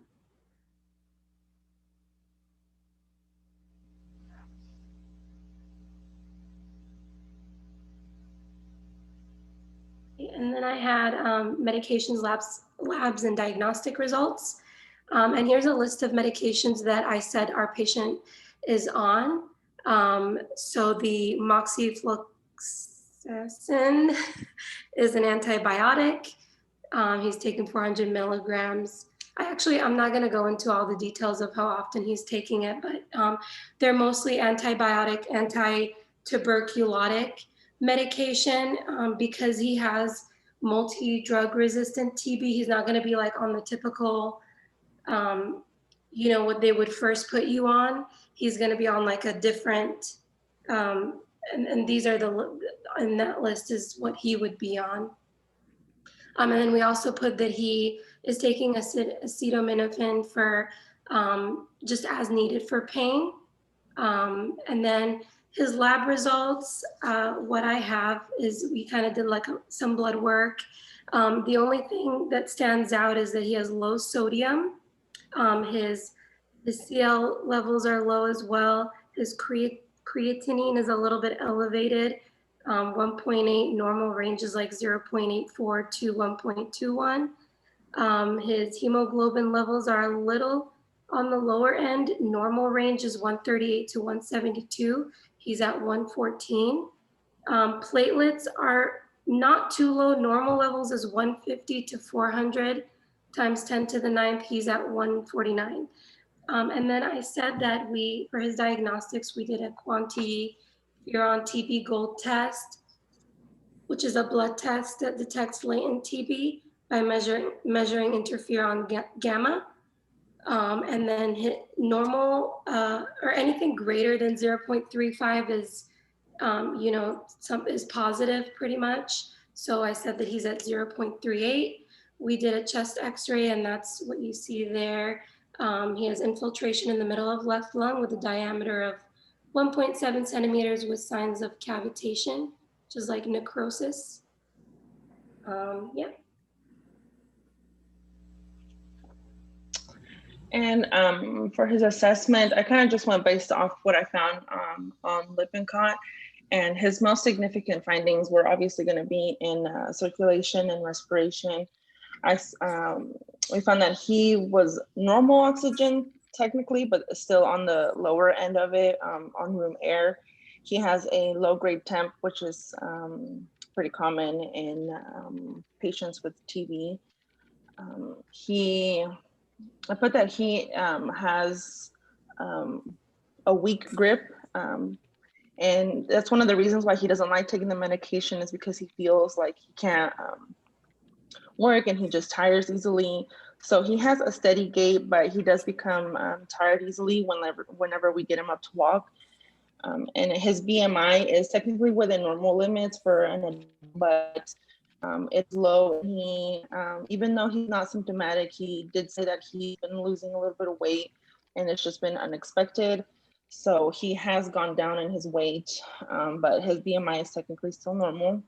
And then I had medications, labs, and diagnostic results. And here's a list of medications that I said our patient is on. So the moxifloxacin is an antibiotic. He's taking 400 milligrams. I'm not going to go into all the details of how often he's taking it, but they're mostly antibiotic, anti-tuberculotic medication because he has multi-drug resistant TB. He's not going to be like on the typical, what they would first put you on. He's going to be on like a different, and these are in that list is what he would be on. And then we also put that he is taking acetaminophen for just as needed for pain. And then his lab results, what I have is we kind of did like some blood work. The only thing that stands out is that he has low sodium. His CL levels are low as well. His creatinine is a little bit elevated. 1.8, normal range is like 0.84 to 1.21. His hemoglobin levels are a little on the lower end. Normal range is 138 to 172. He's at 114. Platelets are not too low. Normal levels is 150 to 400 times 10 to the 9th. He's at 149. And then I said that for his diagnostics, we did a quantiferon TB Gold test, which is a blood test that detects latent TB by measuring interferon gamma. And then normal or anything greater than 0.35 is, is positive pretty much. So I said that he's at 0.38. We did a chest x-ray and that's what you see there. He has infiltration in the middle of left lung with a diameter of 1.7 centimeters with signs of cavitation, which is like necrosis. Yeah. And for his assessment, I kind of just went based off what I found on Lippincott. And his most significant findings were obviously going to be in circulation and respiration. We found that he was normal oxygen technically, but still on the lower end of it, on room air. He has a low grade temp, which is pretty common in patients with TB. I put that he has a weak grip, and that's one of the reasons why he doesn't like taking the medication, is because he feels like he can't work and he just tires easily. So he has a steady gait, but he does become tired easily whenever we get him up to walk. And his BMI is technically within normal limits for an adult, but it's low. He, even though he's not symptomatic, he did say that he's been losing a little bit of weight and it's just been unexpected. So he has gone down in his weight, but his BMI is technically still normal.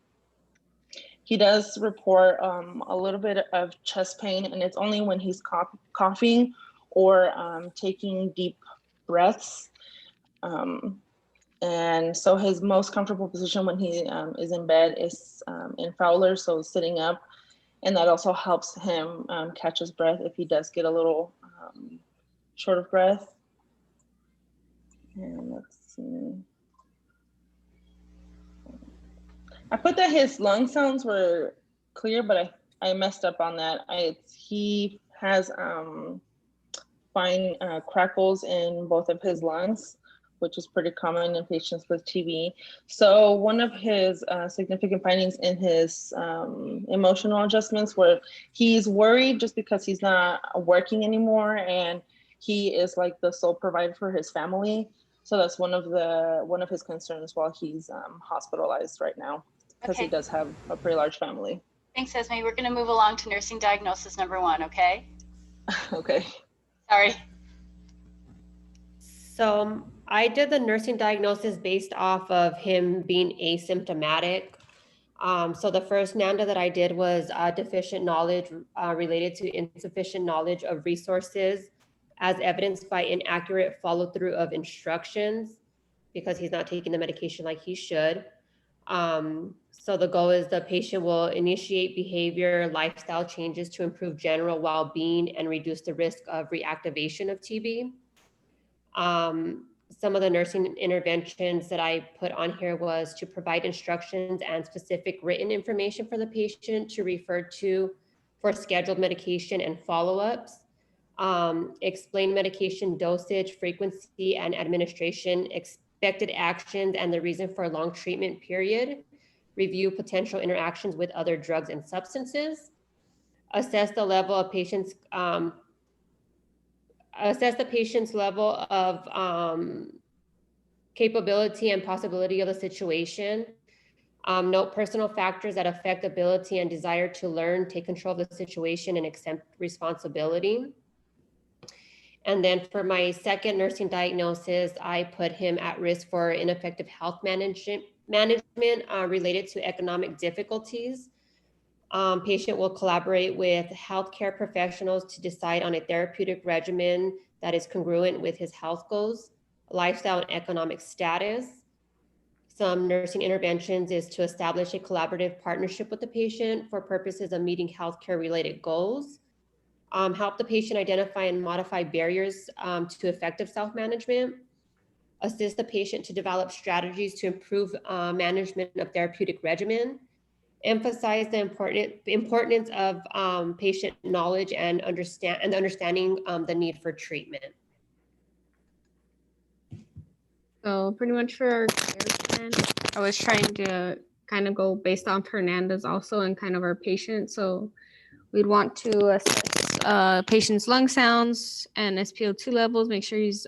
He does report a little bit of chest pain, and it's only when he's coughing or taking deep breaths. And so his most comfortable position when he is in bed is in Fowler, so sitting up. And that also helps him catch his breath if he does get a little short of breath. And let's see. I put that his lung sounds were clear, but I messed up on that. He has fine crackles in both of his lungs, which is pretty common in patients with TB. So one of his significant findings in his emotional adjustments were he's worried just because he's not working anymore, and he is like the sole provider for his family. So that's one of his concerns while he's hospitalized right now, because he does have a pretty large family. Thanks, Esme. We're going to move along to nursing diagnosis number 1, okay? Okay. Sorry. So I did the nursing diagnosis based off of him being asymptomatic. So the first NANDA that I did was deficient knowledge related to insufficient knowledge of resources as evidenced by inaccurate follow through of instructions because he's not taking the medication like he should. So the goal is the patient will initiate behavior, lifestyle changes to improve general well-being and reduce the risk of reactivation of TB. Some of the nursing interventions that I put on here was to provide instructions and specific written information for the patient to refer to for scheduled medication and follow-ups. Explain medication dosage, frequency, and administration, expected actions, and the reason for a long treatment period. Review potential interactions with other drugs and substances. Assess the level of patient's assess the patient's level of capability and possibility of the situation. Note personal factors that affect ability and desire to learn, take control of the situation, and accept responsibility. And then for my second nursing diagnosis, I put him at risk for ineffective health management related to economic difficulties. Patient will collaborate with healthcare professionals to decide on a therapeutic regimen that is congruent with his health goals, lifestyle, and economic status. Some nursing interventions is to establish a collaborative partnership with the patient for purposes of meeting healthcare related goals. Help the patient identify and modify barriers to effective self-management. Assist the patient to develop strategies to improve management of therapeutic regimen. Emphasize the importance of patient knowledge and understanding the need for treatment. So pretty much for our care plan, I was trying to kind of go based on Hernandez also and kind of our patient. So we'd want to assess patient's lung sounds and SpO2 levels, make sure he's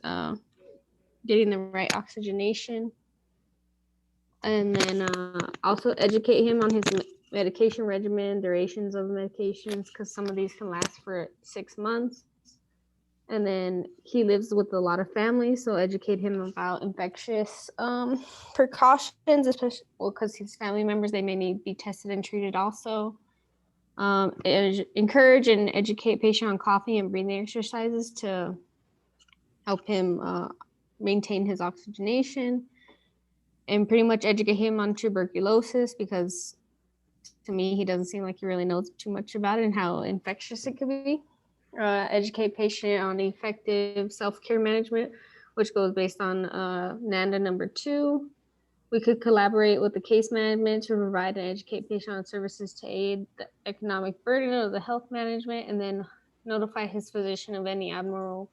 getting the right oxygenation. And then also educate him on his medication regimen, durations of medications, because some of these can last for 6 months. And then he lives with a lot of family, so educate him about infectious precautions, especially because his family members, they may need to be tested and treated also. Encourage and educate patient on coughing and breathing exercises to help him maintain his oxygenation, and pretty much educate him on tuberculosis, because to me, he doesn't seem like he really knows too much about it and how infectious it could be. Educate patient on effective self-care management, which goes based on NANDA number 2. We could collaborate with the case management to provide and educate patient on services to aid the economic burden of the health management, and then notify his physician of any abnormal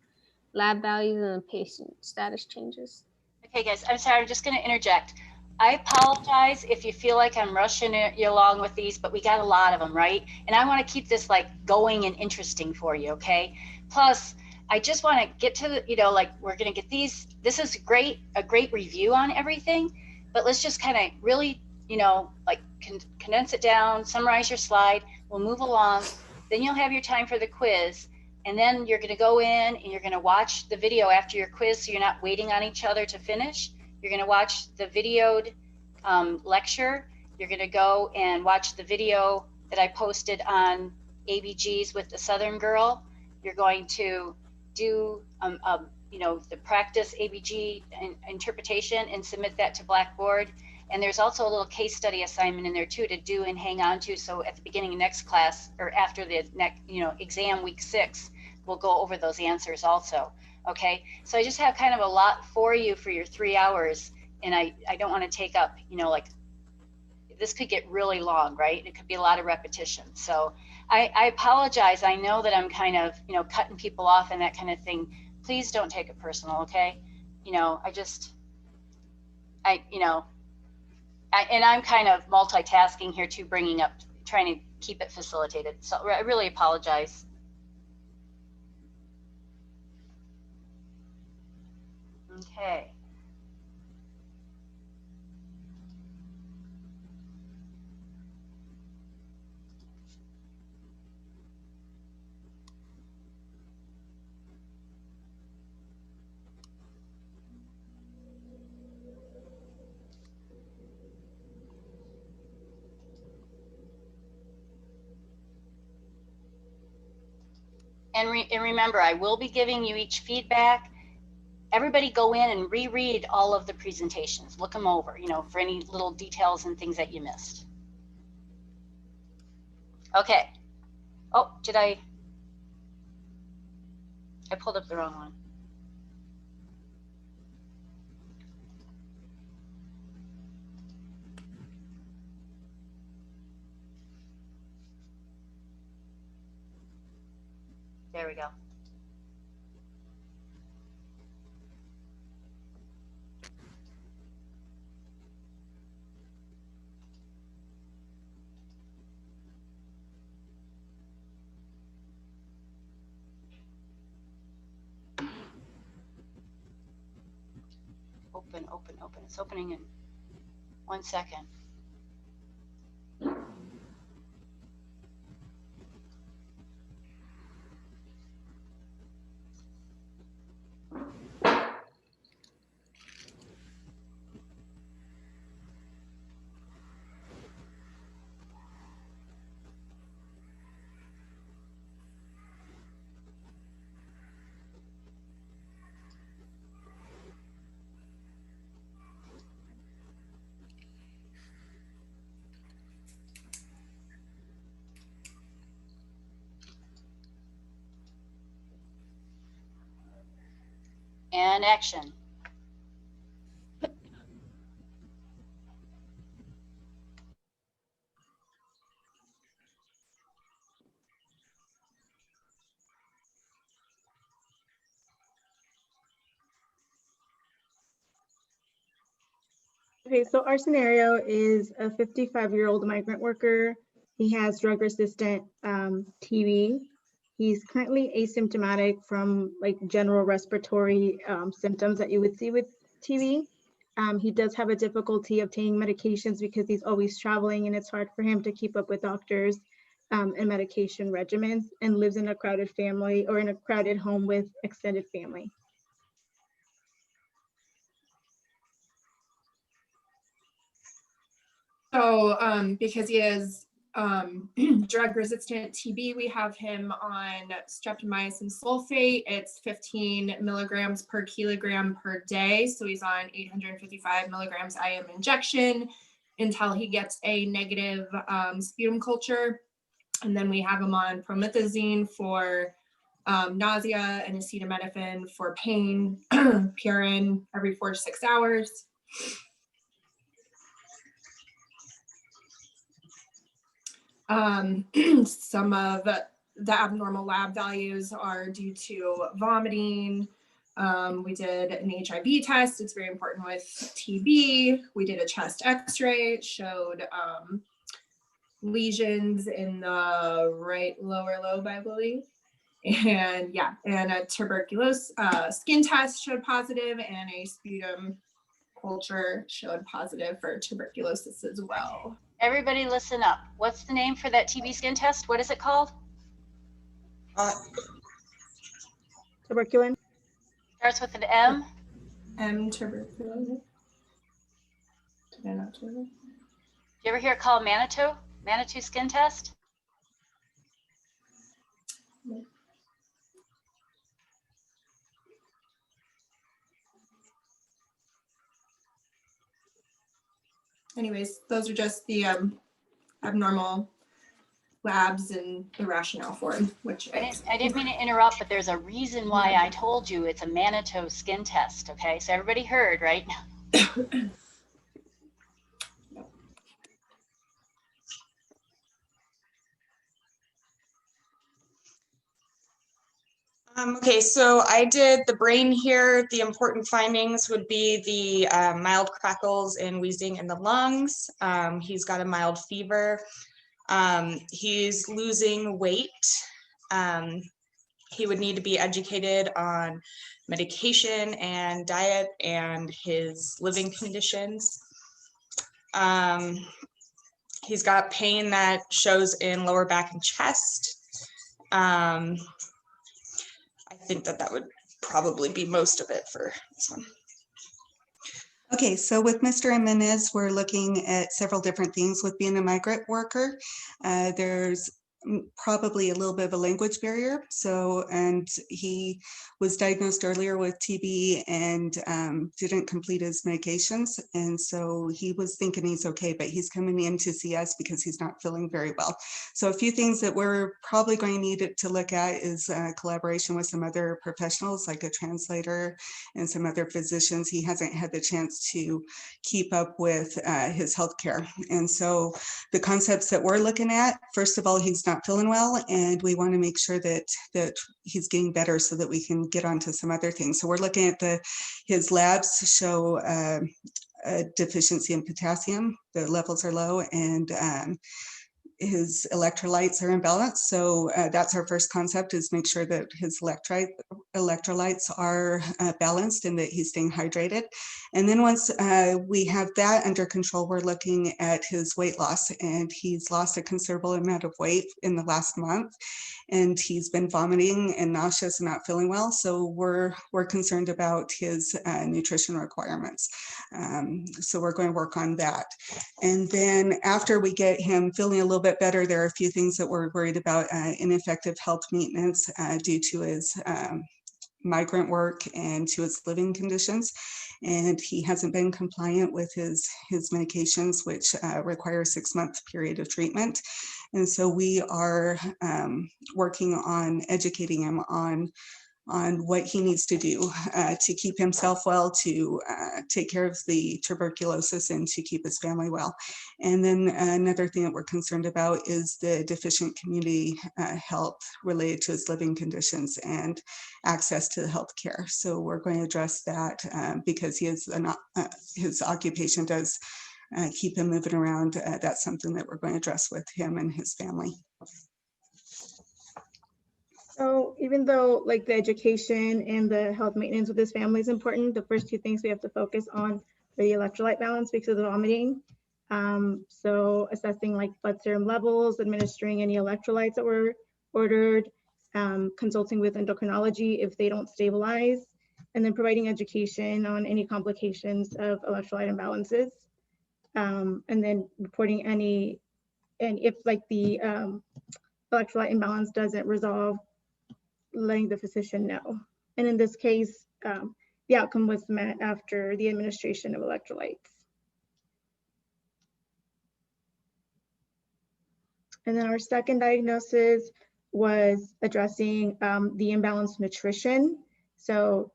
lab values and the patient status changes. Okay, guys, I'm sorry, I'm just going to interject. I apologize if you feel like I'm rushing you along with these, but we got a lot of them, right? And I want to keep this like going and interesting for you, okay? Plus, I just want to get to the, like we're going to get these. This is a great review on everything, but let's just kind of really, like condense it down, summarize your slide. We'll move along. Then you'll have your time for the quiz. And then you're going to go in and you're going to watch the video after your quiz, so you're not waiting on each other to finish. You're going to watch the videoed lecture. You're going to go and watch the video that I posted on ABGs with the Southern Girl. You're going to do, the practice ABG interpretation and submit that to Blackboard. And there's also a little case study assignment in there too to do and hang on to. So at the beginning of next class or after the next, exam week 6, we'll go over those answers also. Okay. So I just have kind of a lot for you for your 3 hours. And I don't want to take up, like this could get really long, right? It could be a lot of repetition. So I apologize. I know that I'm kind of, cutting people off and that kind of thing. Please don't take it personal. Okay. And I'm kind of multitasking here too, trying to keep it facilitated. So I really apologize. Okay. And remember, I will be giving you each feedback. Everybody go in and reread all of the presentations. Look them over, for any little details and things that you missed. Okay. Oh, I pulled up the wrong one. There we go. Open. It's opening in 1 second. And action. Okay, so our scenario is a 55-year-old migrant worker. He has drug-resistant TB. He's currently asymptomatic from like general respiratory symptoms that you would see with TB. He does have a difficulty obtaining medications because he's always traveling and it's hard for him to keep up with doctors and medication regimens, and lives in a crowded family or in a crowded home with extended family. So because he is drug-resistant TB, we have him on streptomycin sulfate. It's 15 milligrams per kilogram per day. So he's on 855 milligrams IM injection until he gets a negative sputum culture. And then we have him on promethazine for nausea and acetaminophen for pain, PRN every 4 to 6 hours. Some of the abnormal lab values are due to vomiting. We did an HIV test. It's very important with TB. We did a chest x-ray. It showed lesions in the right lower lobe, I believe. And yeah, and a tuberculosis skin test showed positive, and a sputum culture showed positive for tuberculosis as well. Everybody listen up. What's the name for that TB skin test? What is it called? Tuberculin. Starts with an M? M tuberculin. Did I not do it? Do you ever hear it called Manitou? Manitou skin test? anyways, those are just the abnormal labs and the rationale for it, which I didn't mean to interrupt, but there's a reason why I told you it's a Manitou skin test, okay? So everybody heard, right? Okay, so I did the brain here. The important findings would be the mild crackles and wheezing in the lungs. He's got a mild fever. He's losing weight. He would need to be educated on medication and diet and his living conditions. He's got pain that shows in lower back and chest. I think that would probably be most of it for this one. Okay, so with Mr. Jimenez, we're looking at several different things with being a migrant worker. There's probably a little bit of a language barrier. So, and he was diagnosed earlier with TB and didn't complete his medications. And so he was thinking he's okay, but he's coming in to see us because he's not feeling very well. So a few things that we're probably going to need to look at is collaboration with some other professionals, like a translator and some other physicians. He hasn't had the chance to keep up with his healthcare. And so the concepts that we're looking at, first of all, he's not feeling well, and we want to make sure that he's getting better so that we can get on to some other things. So we're looking at his labs show a deficiency in potassium. The levels are low, and his electrolytes are imbalanced. So that's our first concept, is make sure that his electrolytes are balanced and that he's staying hydrated. And then once we have that under control, we're looking at his weight loss, and he's lost a considerable amount of weight in the last month, and he's been vomiting and nauseous and not feeling well. So we're concerned about his nutrition requirements. So we're going to work on that. And then after we get him feeling a little bit better, there are a few things that we're worried about: ineffective health maintenance due to his migrant work and to his living conditions. And he hasn't been compliant with his medications, which require a 6-month period of treatment. And so we are working on educating him on what he needs to do to keep himself well, to take care of the tuberculosis, and to keep his family well. And then another thing that we're concerned about is the deficient community health related to his living conditions and access to health care. So we're going to address that because he is his occupation does keep him moving around. That's something that we're going to address with him and his family. So even though like the education and the health maintenance with his family is important, the first two things we have to focus on are the electrolyte balance because of the vomiting. So assessing like blood serum levels, administering any electrolytes that were ordered, consulting with endocrinology if they don't stabilize, and then providing education on any complications of electrolyte imbalances. And then reporting any, and if like the electrolyte imbalance doesn't resolve, letting the physician know. And in this case, the outcome was met after the administration of electrolytes. And then our second diagnosis was addressing the imbalanced nutrition. So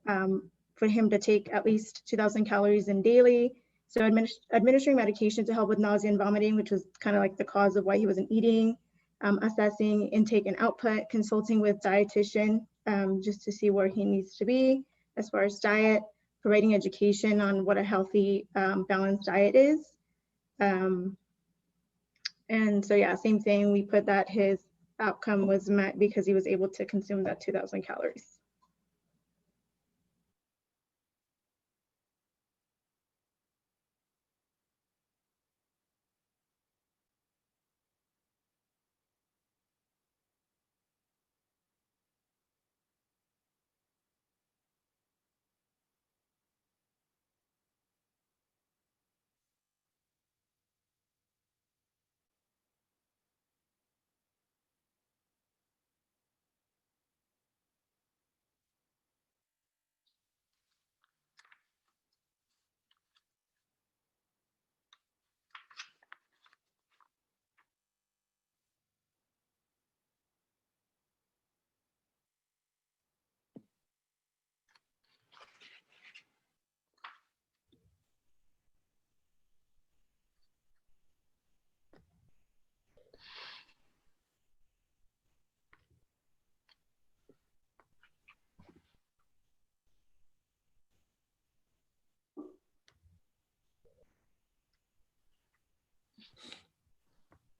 for him to take at least 2,000 calories in daily. So administering medication to help with nausea and vomiting, which was kind of like the cause of why he wasn't eating. Assessing intake and output, consulting with dietitian just to see where he needs to be as far as diet, providing education on what a healthy balanced diet is. And so yeah, same thing, we put that his outcome was met because he was able to consume that 2,000 calories.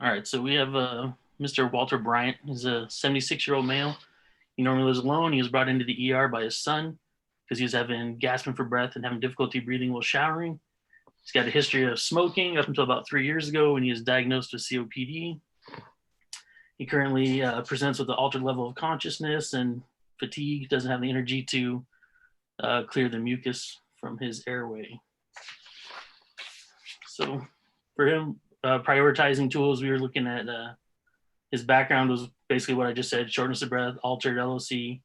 All right, so we have Mr. Walter Bryant. He's a 76-year-old male. He normally lives alone. He was brought into the ER by his son because he was having gasping for breath and having difficulty breathing while showering. He's got a history of smoking up until about 3 years ago when he was diagnosed with COPD. He currently presents with an altered level of consciousness and fatigue, doesn't have the energy to clear the mucus from his airway. So for him, prioritizing tools, we were looking at his background was basically what I just said: shortness of breath, altered LOC.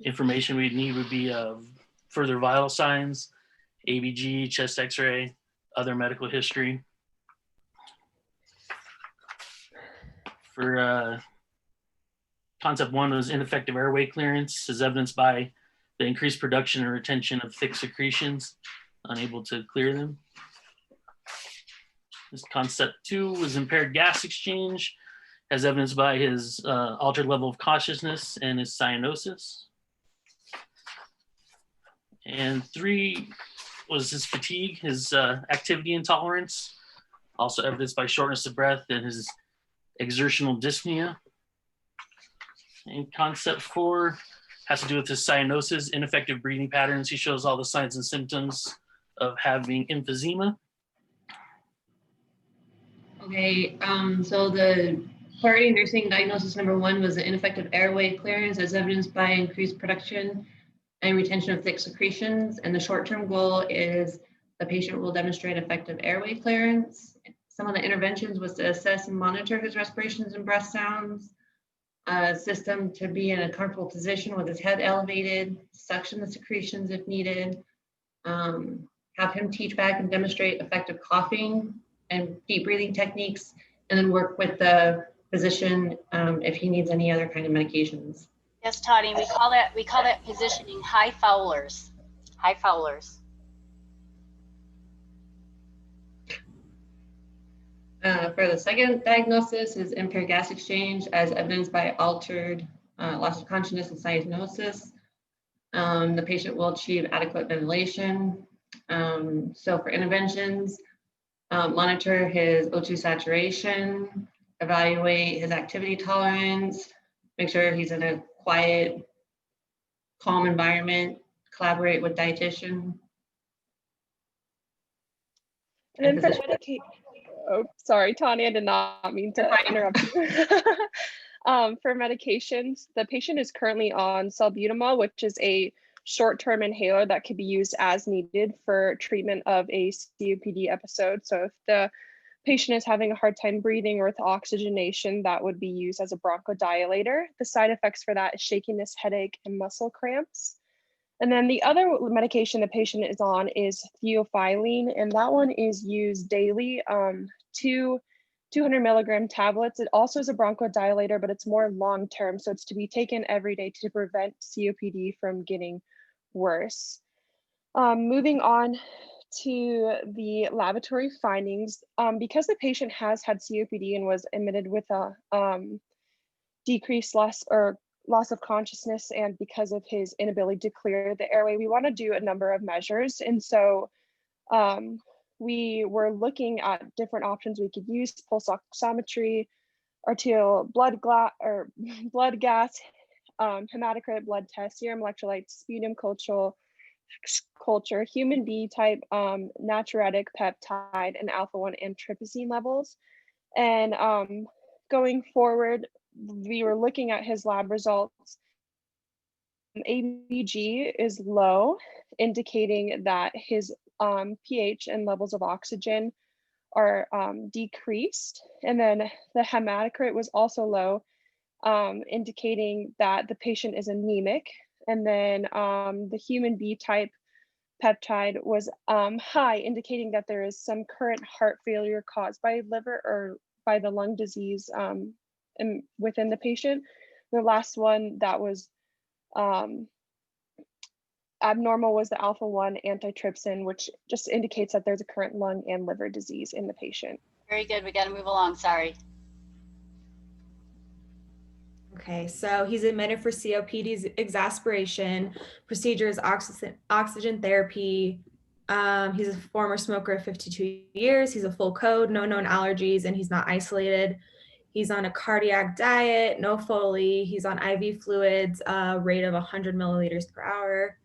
Information we'd need would be further vital signs, ABG, chest x-ray, other medical history. For concept one was ineffective airway clearance, as evidenced by the increased production and retention of thick secretions, unable to clear them. This concept two was impaired gas exchange, as evidenced by his altered level of consciousness and his cyanosis. And three was his fatigue, his activity intolerance, also evidenced by shortness of breath and his exertional dyspnea. And concept four has to do with his cyanosis, ineffective breathing patterns. He shows all the signs and symptoms of having emphysema. Okay, so the priority nursing diagnosis number one was the ineffective airway clearance as evidenced by increased production and retention of thick secretions. And the short-term goal is the patient will demonstrate effective airway clearance. Some of the interventions was to assess and monitor his respirations and breath sounds, assist him to be in a comfortable position with his head elevated, suction the secretions if needed, have him teach back and demonstrate effective coughing and deep breathing techniques, and then work with the physician if he needs any other kind of medications. Yes, Toddy, we call that positioning high Fowlers. High Fowlers. For the second diagnosis is impaired gas exchange as evidenced by altered loss of consciousness and cyanosis. The patient will achieve adequate ventilation. So for interventions, monitor his O2 saturation, evaluate his activity tolerance, make sure he's in a quiet, calm environment, collaborate with dietitian. And then for medication, oh, sorry, Tanya, I did not mean to interrupt you. For medications, the patient is currently on salbutamol, which is a short-term inhaler that can be used as needed for treatment of a COPD episode. So if the patient is having a hard time breathing or with oxygenation, that would be used as a bronchodilator. The side effects for that is shakiness, headache, and muscle cramps. And then the other medication the patient is on is theophylline, and that one is used daily, 200 milligram tablets. It also is a bronchodilator, but it's more long-term. So it's to be taken every day to prevent COPD from getting worse. Moving on to the laboratory findings, because the patient has had COPD and was admitted with a decreased loss of consciousness, and because of his inability to clear the airway, we want to do a number of measures. And so we were looking at different options we could use: pulse oximetry, arterial blood gas, hematocrit blood test, serum electrolytes, sputum culture, human B type, natriuretic peptide, and alpha-1 antitrypsin levels. And going forward, we were looking at his lab results. ABG is low, indicating that his pH and levels of oxygen are decreased. And then the hematocrit was also low, indicating that the patient is anemic. And then the human B type peptide was high, indicating that there is some current heart failure caused by liver or by the lung disease within the patient. The last one that was abnormal was the alpha-1 antitrypsin, which just indicates that there's a current lung and liver disease in the patient. Very good. We got to move along. Sorry. Okay, so he's admitted for COPD exasperation, procedures, oxygen therapy, He's a former smoker of 52 years. He's a full code, no known allergies, and he's not isolated. He's on a cardiac diet, no Foley. He's on IV fluids, rate of 100 milliliters per hour.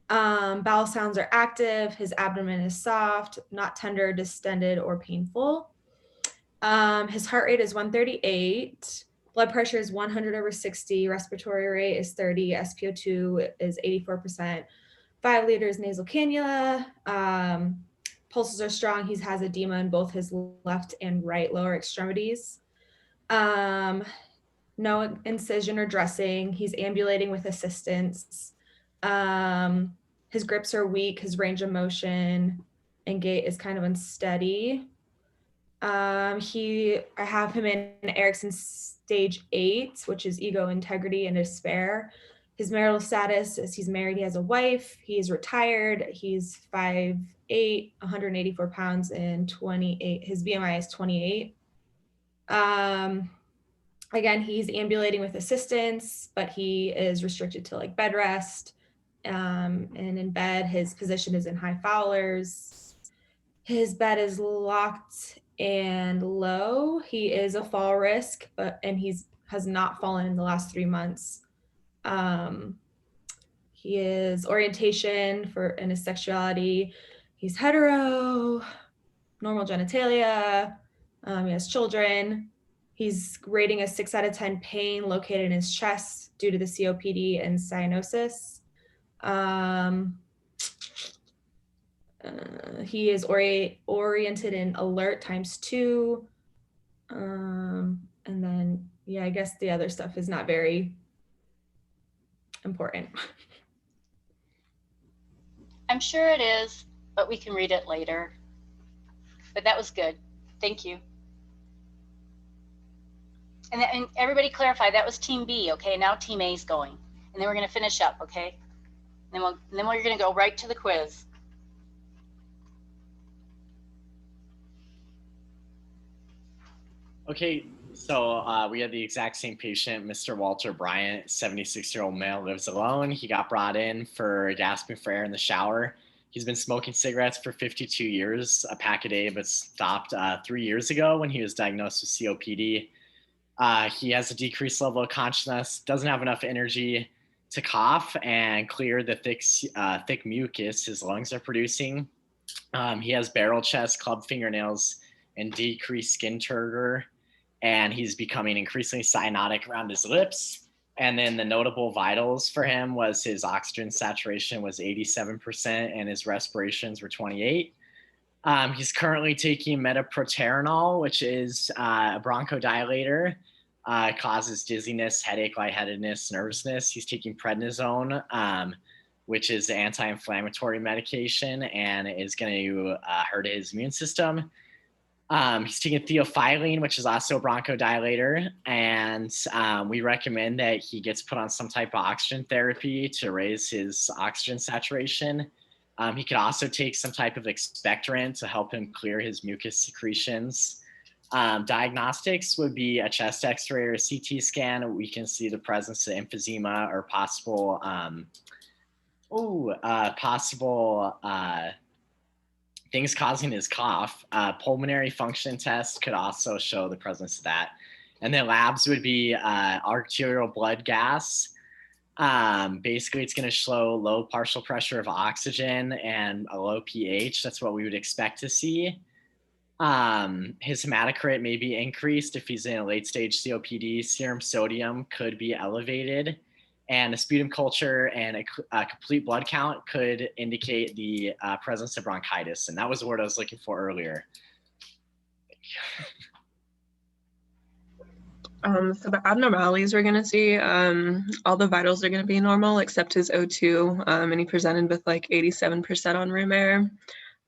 Bowel sounds are active. His abdomen is soft, not tender, distended, or painful. His heart rate is 138. Blood pressure is 100/60. Respiratory rate is 30. SpO2 is 84%. 5 liters nasal cannula. Pulses are strong. He has edema in both his left and right lower extremities. No incision or dressing. He's ambulating with assistance. His grips are weak. His range of motion and gait is kind of unsteady. I have him in Erickson stage 8, which is ego, integrity, and despair. His marital status is he's married, he has a wife, he's retired, he's 5'8", 184 pounds, and 28. His BMI is 28. Again, he's ambulating with assistance, but he is restricted to like bed rest. And in bed, his position is in high Fowler's. His bed is locked and low. He is a fall risk, and has not fallen in the last 3 months. He is orientation and his sexuality. He's hetero, normal genitalia. He has children. He's rating a 6 out of 10 pain located in his chest due to the COPD and cyanosis. He is oriented and alert ×2. And then, yeah, I guess the other stuff is not very important. I'm sure it is, but we can read it later. But that was good. Thank you. And everybody clarify, that was team B, okay? Now team A is going. And then we're going to finish up, okay? And then we're going to go right to the quiz. Okay, so we had the exact same patient, Mr. Walter Bryant, 76-year-old male, lives alone. He got brought in for gasping for air in the shower. He's been smoking cigarettes for 52 years, a pack a day, but stopped 3 years ago when he was diagnosed with COPD. He has a decreased level of consciousness, doesn't have enough energy to cough and clear the thick mucus his lungs are producing. He has barrel chest, club fingernails, and decreased skin turgor, and he's becoming increasingly cyanotic around his lips. And then the notable vitals for him was his oxygen saturation was 87% and his respirations were 28. He's currently taking metoprolol, which is a bronchodilator. It causes dizziness, headache, lightheadedness, nervousness. He's taking prednisone, which is an anti-inflammatory medication and is going to hurt his immune system. He's taking theophylline, which is also a bronchodilator, and we recommend that he gets put on some type of oxygen therapy to raise his oxygen saturation. He could also take some type of expectorant to help him clear his mucus secretions. Diagnostics would be a chest x-ray or a CT scan. We can see the presence of emphysema or possible things causing his cough. Pulmonary function test could also show the presence of that. And then labs would be arterial blood gas. Basically, it's going to show low partial pressure of oxygen and a low pH. That's what we would expect to see. His hematocrit may be increased if he's in a late stage COPD. Serum sodium could be elevated. And a sputum culture and a complete blood count could indicate the presence of bronchitis. And that was the word I was looking for earlier. So the abnormalities we're going to see, all the vitals are going to be normal except his O2, and he presented with like 87% on room air.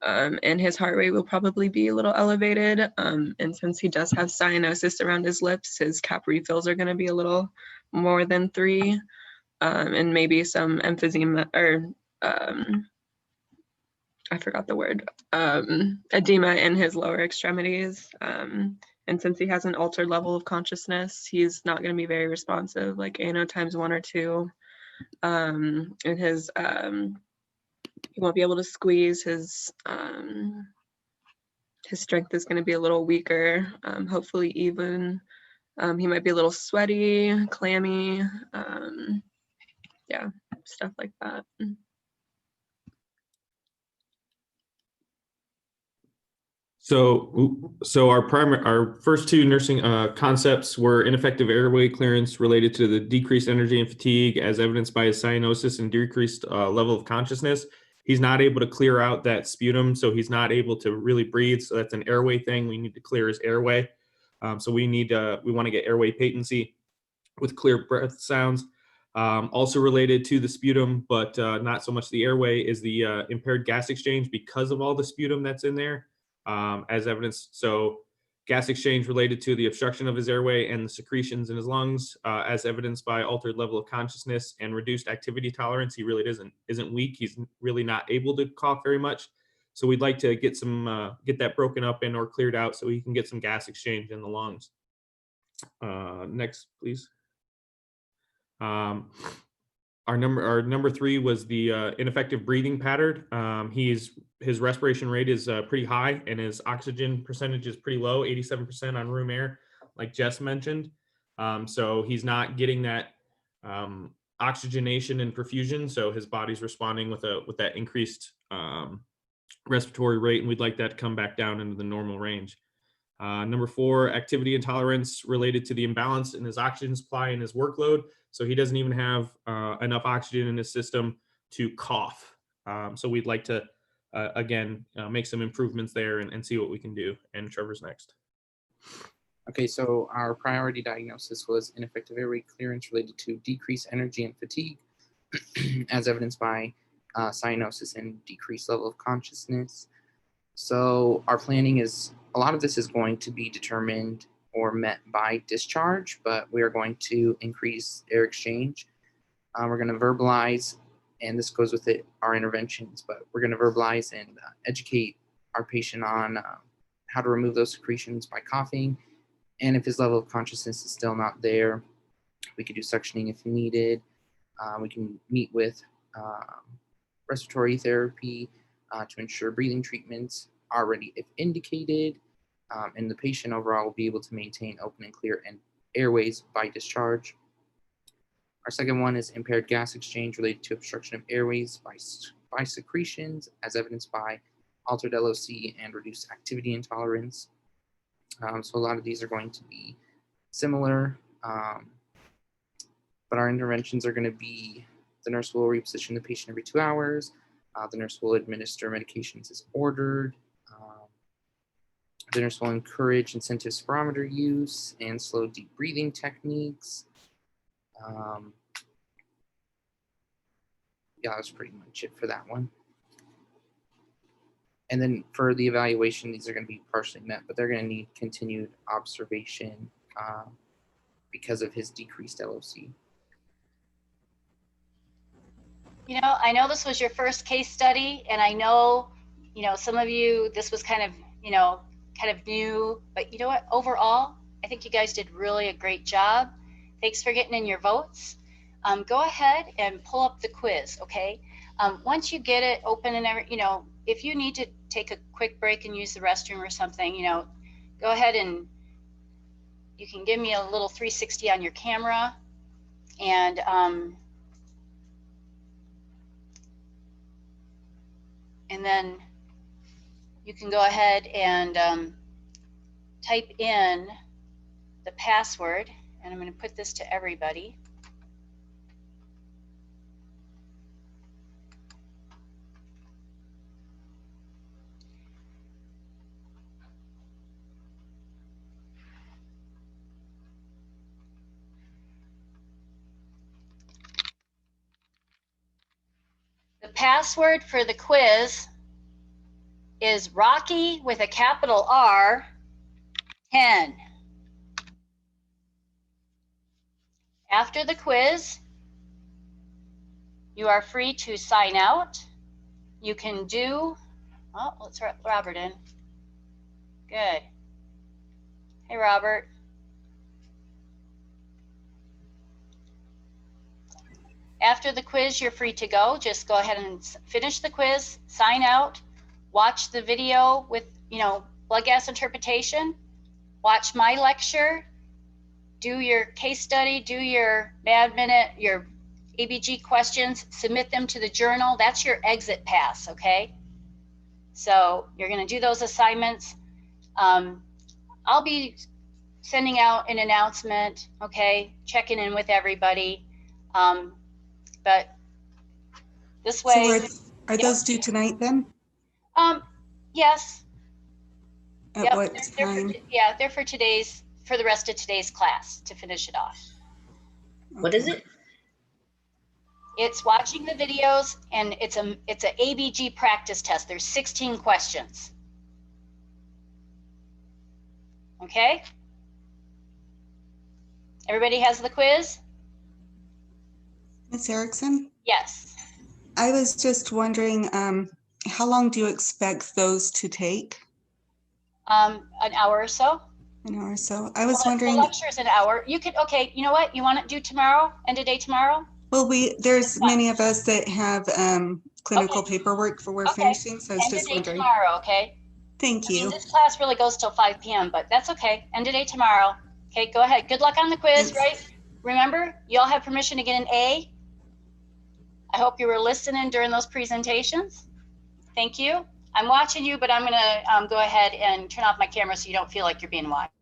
And his heart rate will probably be a little elevated. And since he does have cyanosis around his lips, his cap refills are going to be a little more than 3. And maybe some emphysema or I forgot the word, edema in his lower extremities. And since he has an altered level of consciousness, he's not going to be very responsive, like ANO ×1 or 2. And his he won't be able to squeeze. His strength is going to be a little weaker, hopefully even. He might be a little sweaty, clammy, yeah, stuff like that. So our first two nursing concepts were ineffective airway clearance related to the decreased energy and fatigue as evidenced by his cyanosis and decreased level of consciousness. He's not able to clear out that sputum, so he's not able to really breathe. So that's an airway thing. We need to clear his airway. So we want to get airway patency with clear breath sounds. Also related to the sputum, but not so much the airway, is the impaired gas exchange because of all the sputum that's in there. As evidence. So gas exchange related to the obstruction of his airway and the secretions in his lungs, as evidenced by altered level of consciousness and reduced activity tolerance. He really isn't weak. He's really not able to cough very much. So we'd like to get that broken up and or cleared out so he can get some gas exchange in the lungs. Next, please. Our number 3 was the ineffective breathing pattern. His respiration rate is pretty high and his oxygen percentage is pretty low, 87% on room air, like Jess mentioned. So he's not getting that oxygenation and perfusion. So his body's responding with that increased respiratory rate, and we'd like that to come back down into the normal range. Number 4, activity intolerance related to the imbalance in his oxygen supply and his workload. So he doesn't even have enough oxygen in his system to cough. So we'd like to, again, make some improvements there and see what we can do. And Trevor's next. Okay, so our priority diagnosis was ineffective airway clearance related to decreased energy and fatigue, as evidenced by cyanosis and decreased level of consciousness. So our planning is, a lot of this is going to be determined or met by discharge, but we are going to increase air exchange. We're going to verbalize, and this goes with our interventions, but we're going to verbalize and educate our patient on how to remove those secretions by coughing. And if his level of consciousness is still not there, we could do suctioning if needed. We can meet with respiratory therapy to ensure breathing treatments are ready if indicated. And the patient overall will be able to maintain open and clear airways by discharge. Our second one is impaired gas exchange related to obstruction of airways by secretions, as evidenced by altered LOC and reduced activity intolerance. So a lot of these are going to be similar, but our interventions are going to be, the nurse will reposition the patient every 2 hours. The nurse will administer medications as ordered. The nurse will encourage incentive spirometer use and slow deep breathing techniques. Yeah, that's pretty much it for that one. And then for the evaluation, these are going to be partially met, but they're going to need continued observation because of his decreased LOC. You know, I know this was your first case study, and I know, you know, some of you, this was kind of, you know, kind of new, but you know what, overall, I think you guys did really a great job. Thanks for getting in your votes. Go ahead and pull up the quiz, okay? Once you get it open and you know, if you need to take a quick break and use the restroom or something, you know, go ahead and you can give me a little 360 on your camera, and then you can go ahead and type in the password, and I'm going to put this to everybody. The password for the quiz is Rocky with a capital R 10. After the quiz, you are free to sign out. You can do, oh, let's let Robert in. Good. Hey, Robert. After the quiz, you're free to go. Just go ahead and finish the quiz, sign out, watch the video with, blood gas interpretation, watch my lecture, do your case study, do your MAD minute, your ABG questions, submit them to the journal. That's your exit pass, okay? So you're going to do those assignments. I'll be sending out an announcement, okay, checking in with everybody. But this way. So are those due tonight then? Yes. At what time? They're for the rest of today's class to finish it off. What is it? It's watching the videos, and it's a ABG practice test. There's 16 questions. Okay? Everybody has the quiz? Ms. Erickson? Yes. I was just wondering, how long do you expect those to take? An hour or so. An hour or so. I was The wondering. lecture's an hour. You could, okay, you know what? You want to do tomorrow, end of day tomorrow? Well, there's many of us that have clinical paperwork for we're finishing, so I was End of just day wondering. tomorrow, okay? Thank you. This class really goes till 5 p.m., but that's okay. End of day tomorrow. Okay, go ahead. Good luck on the quiz, right? Remember, you all have permission to get an A. I hope you were listening during those presentations. Thank you. I'm watching you, but I'm going to go ahead and turn off my camera so you don't feel like you're being watched.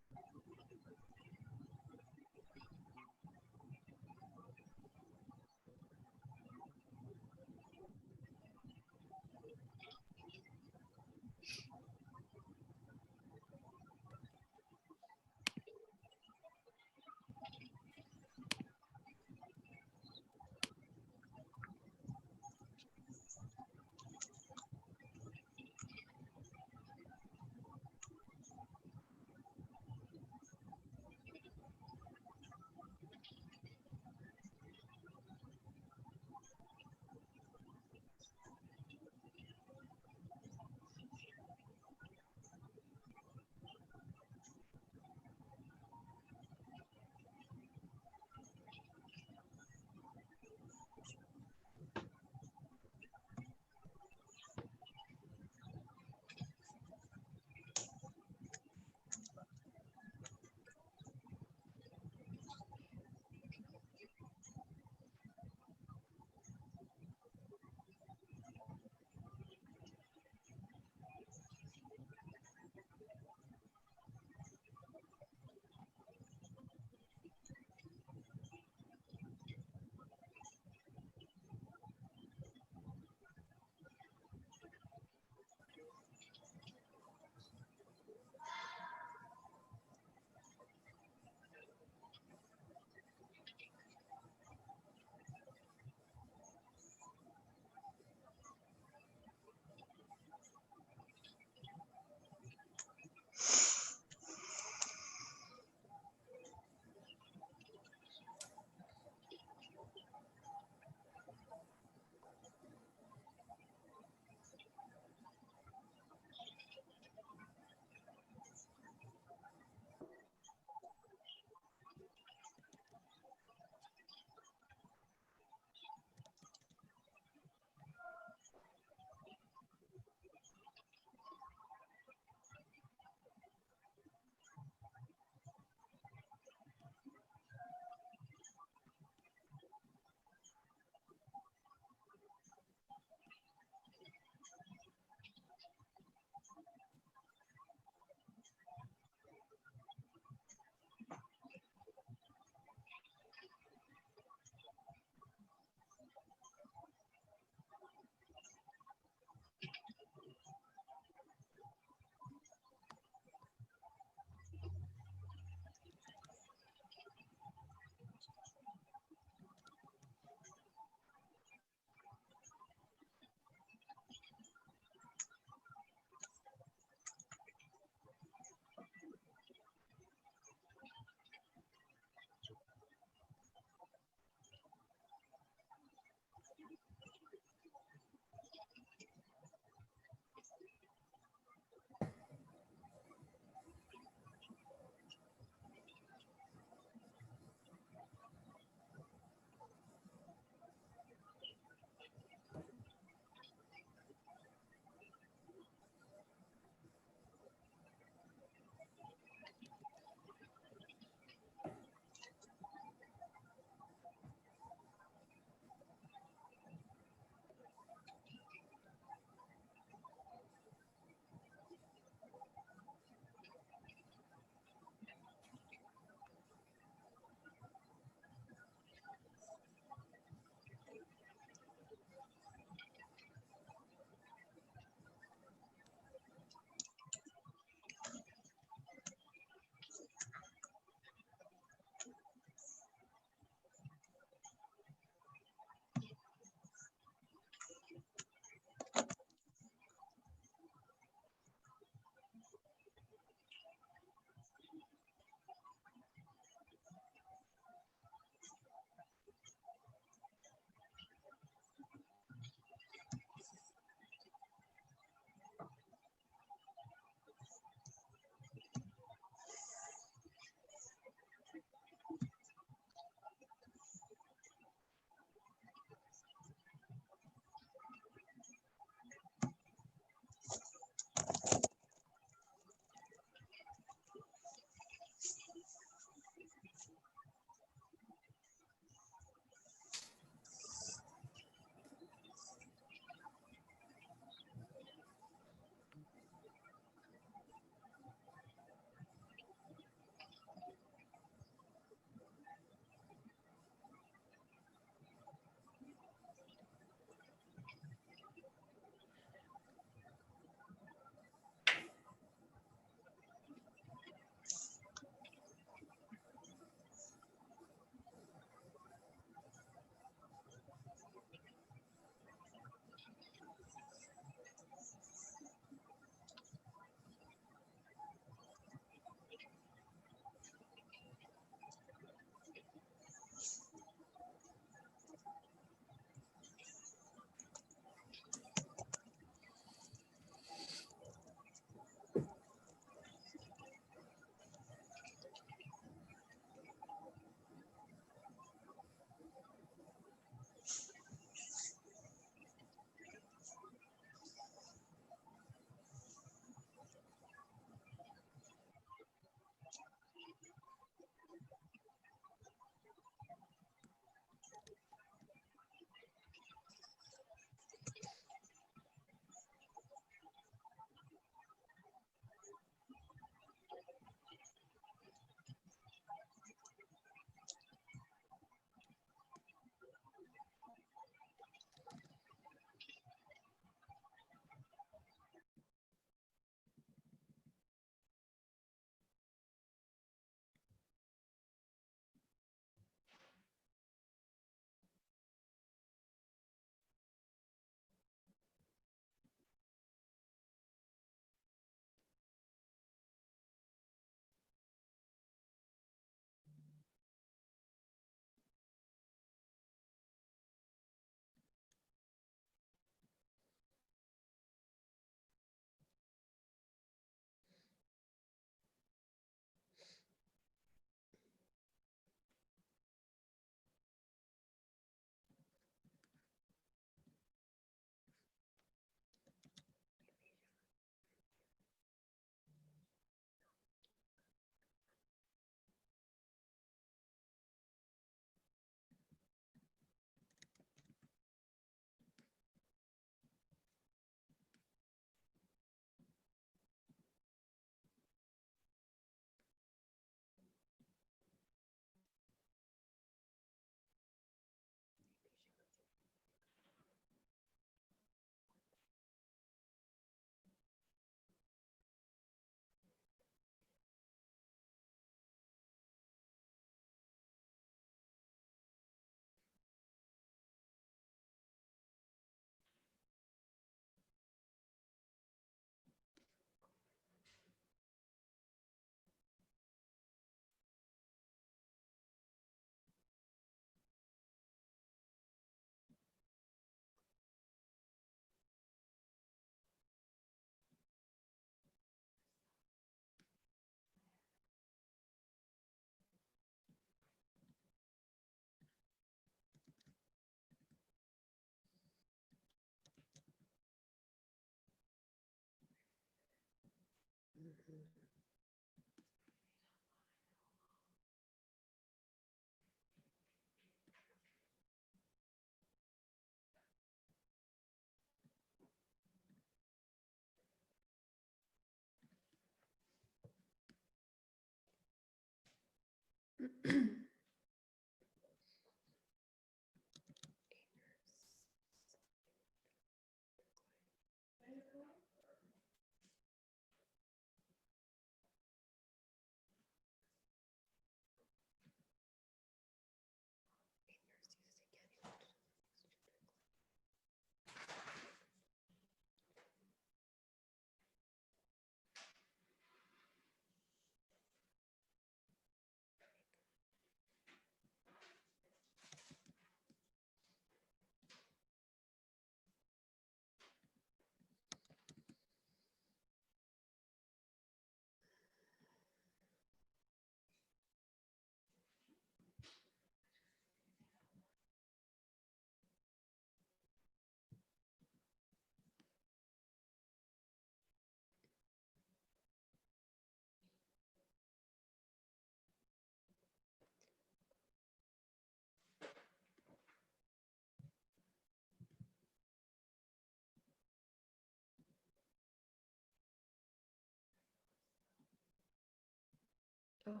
Oh.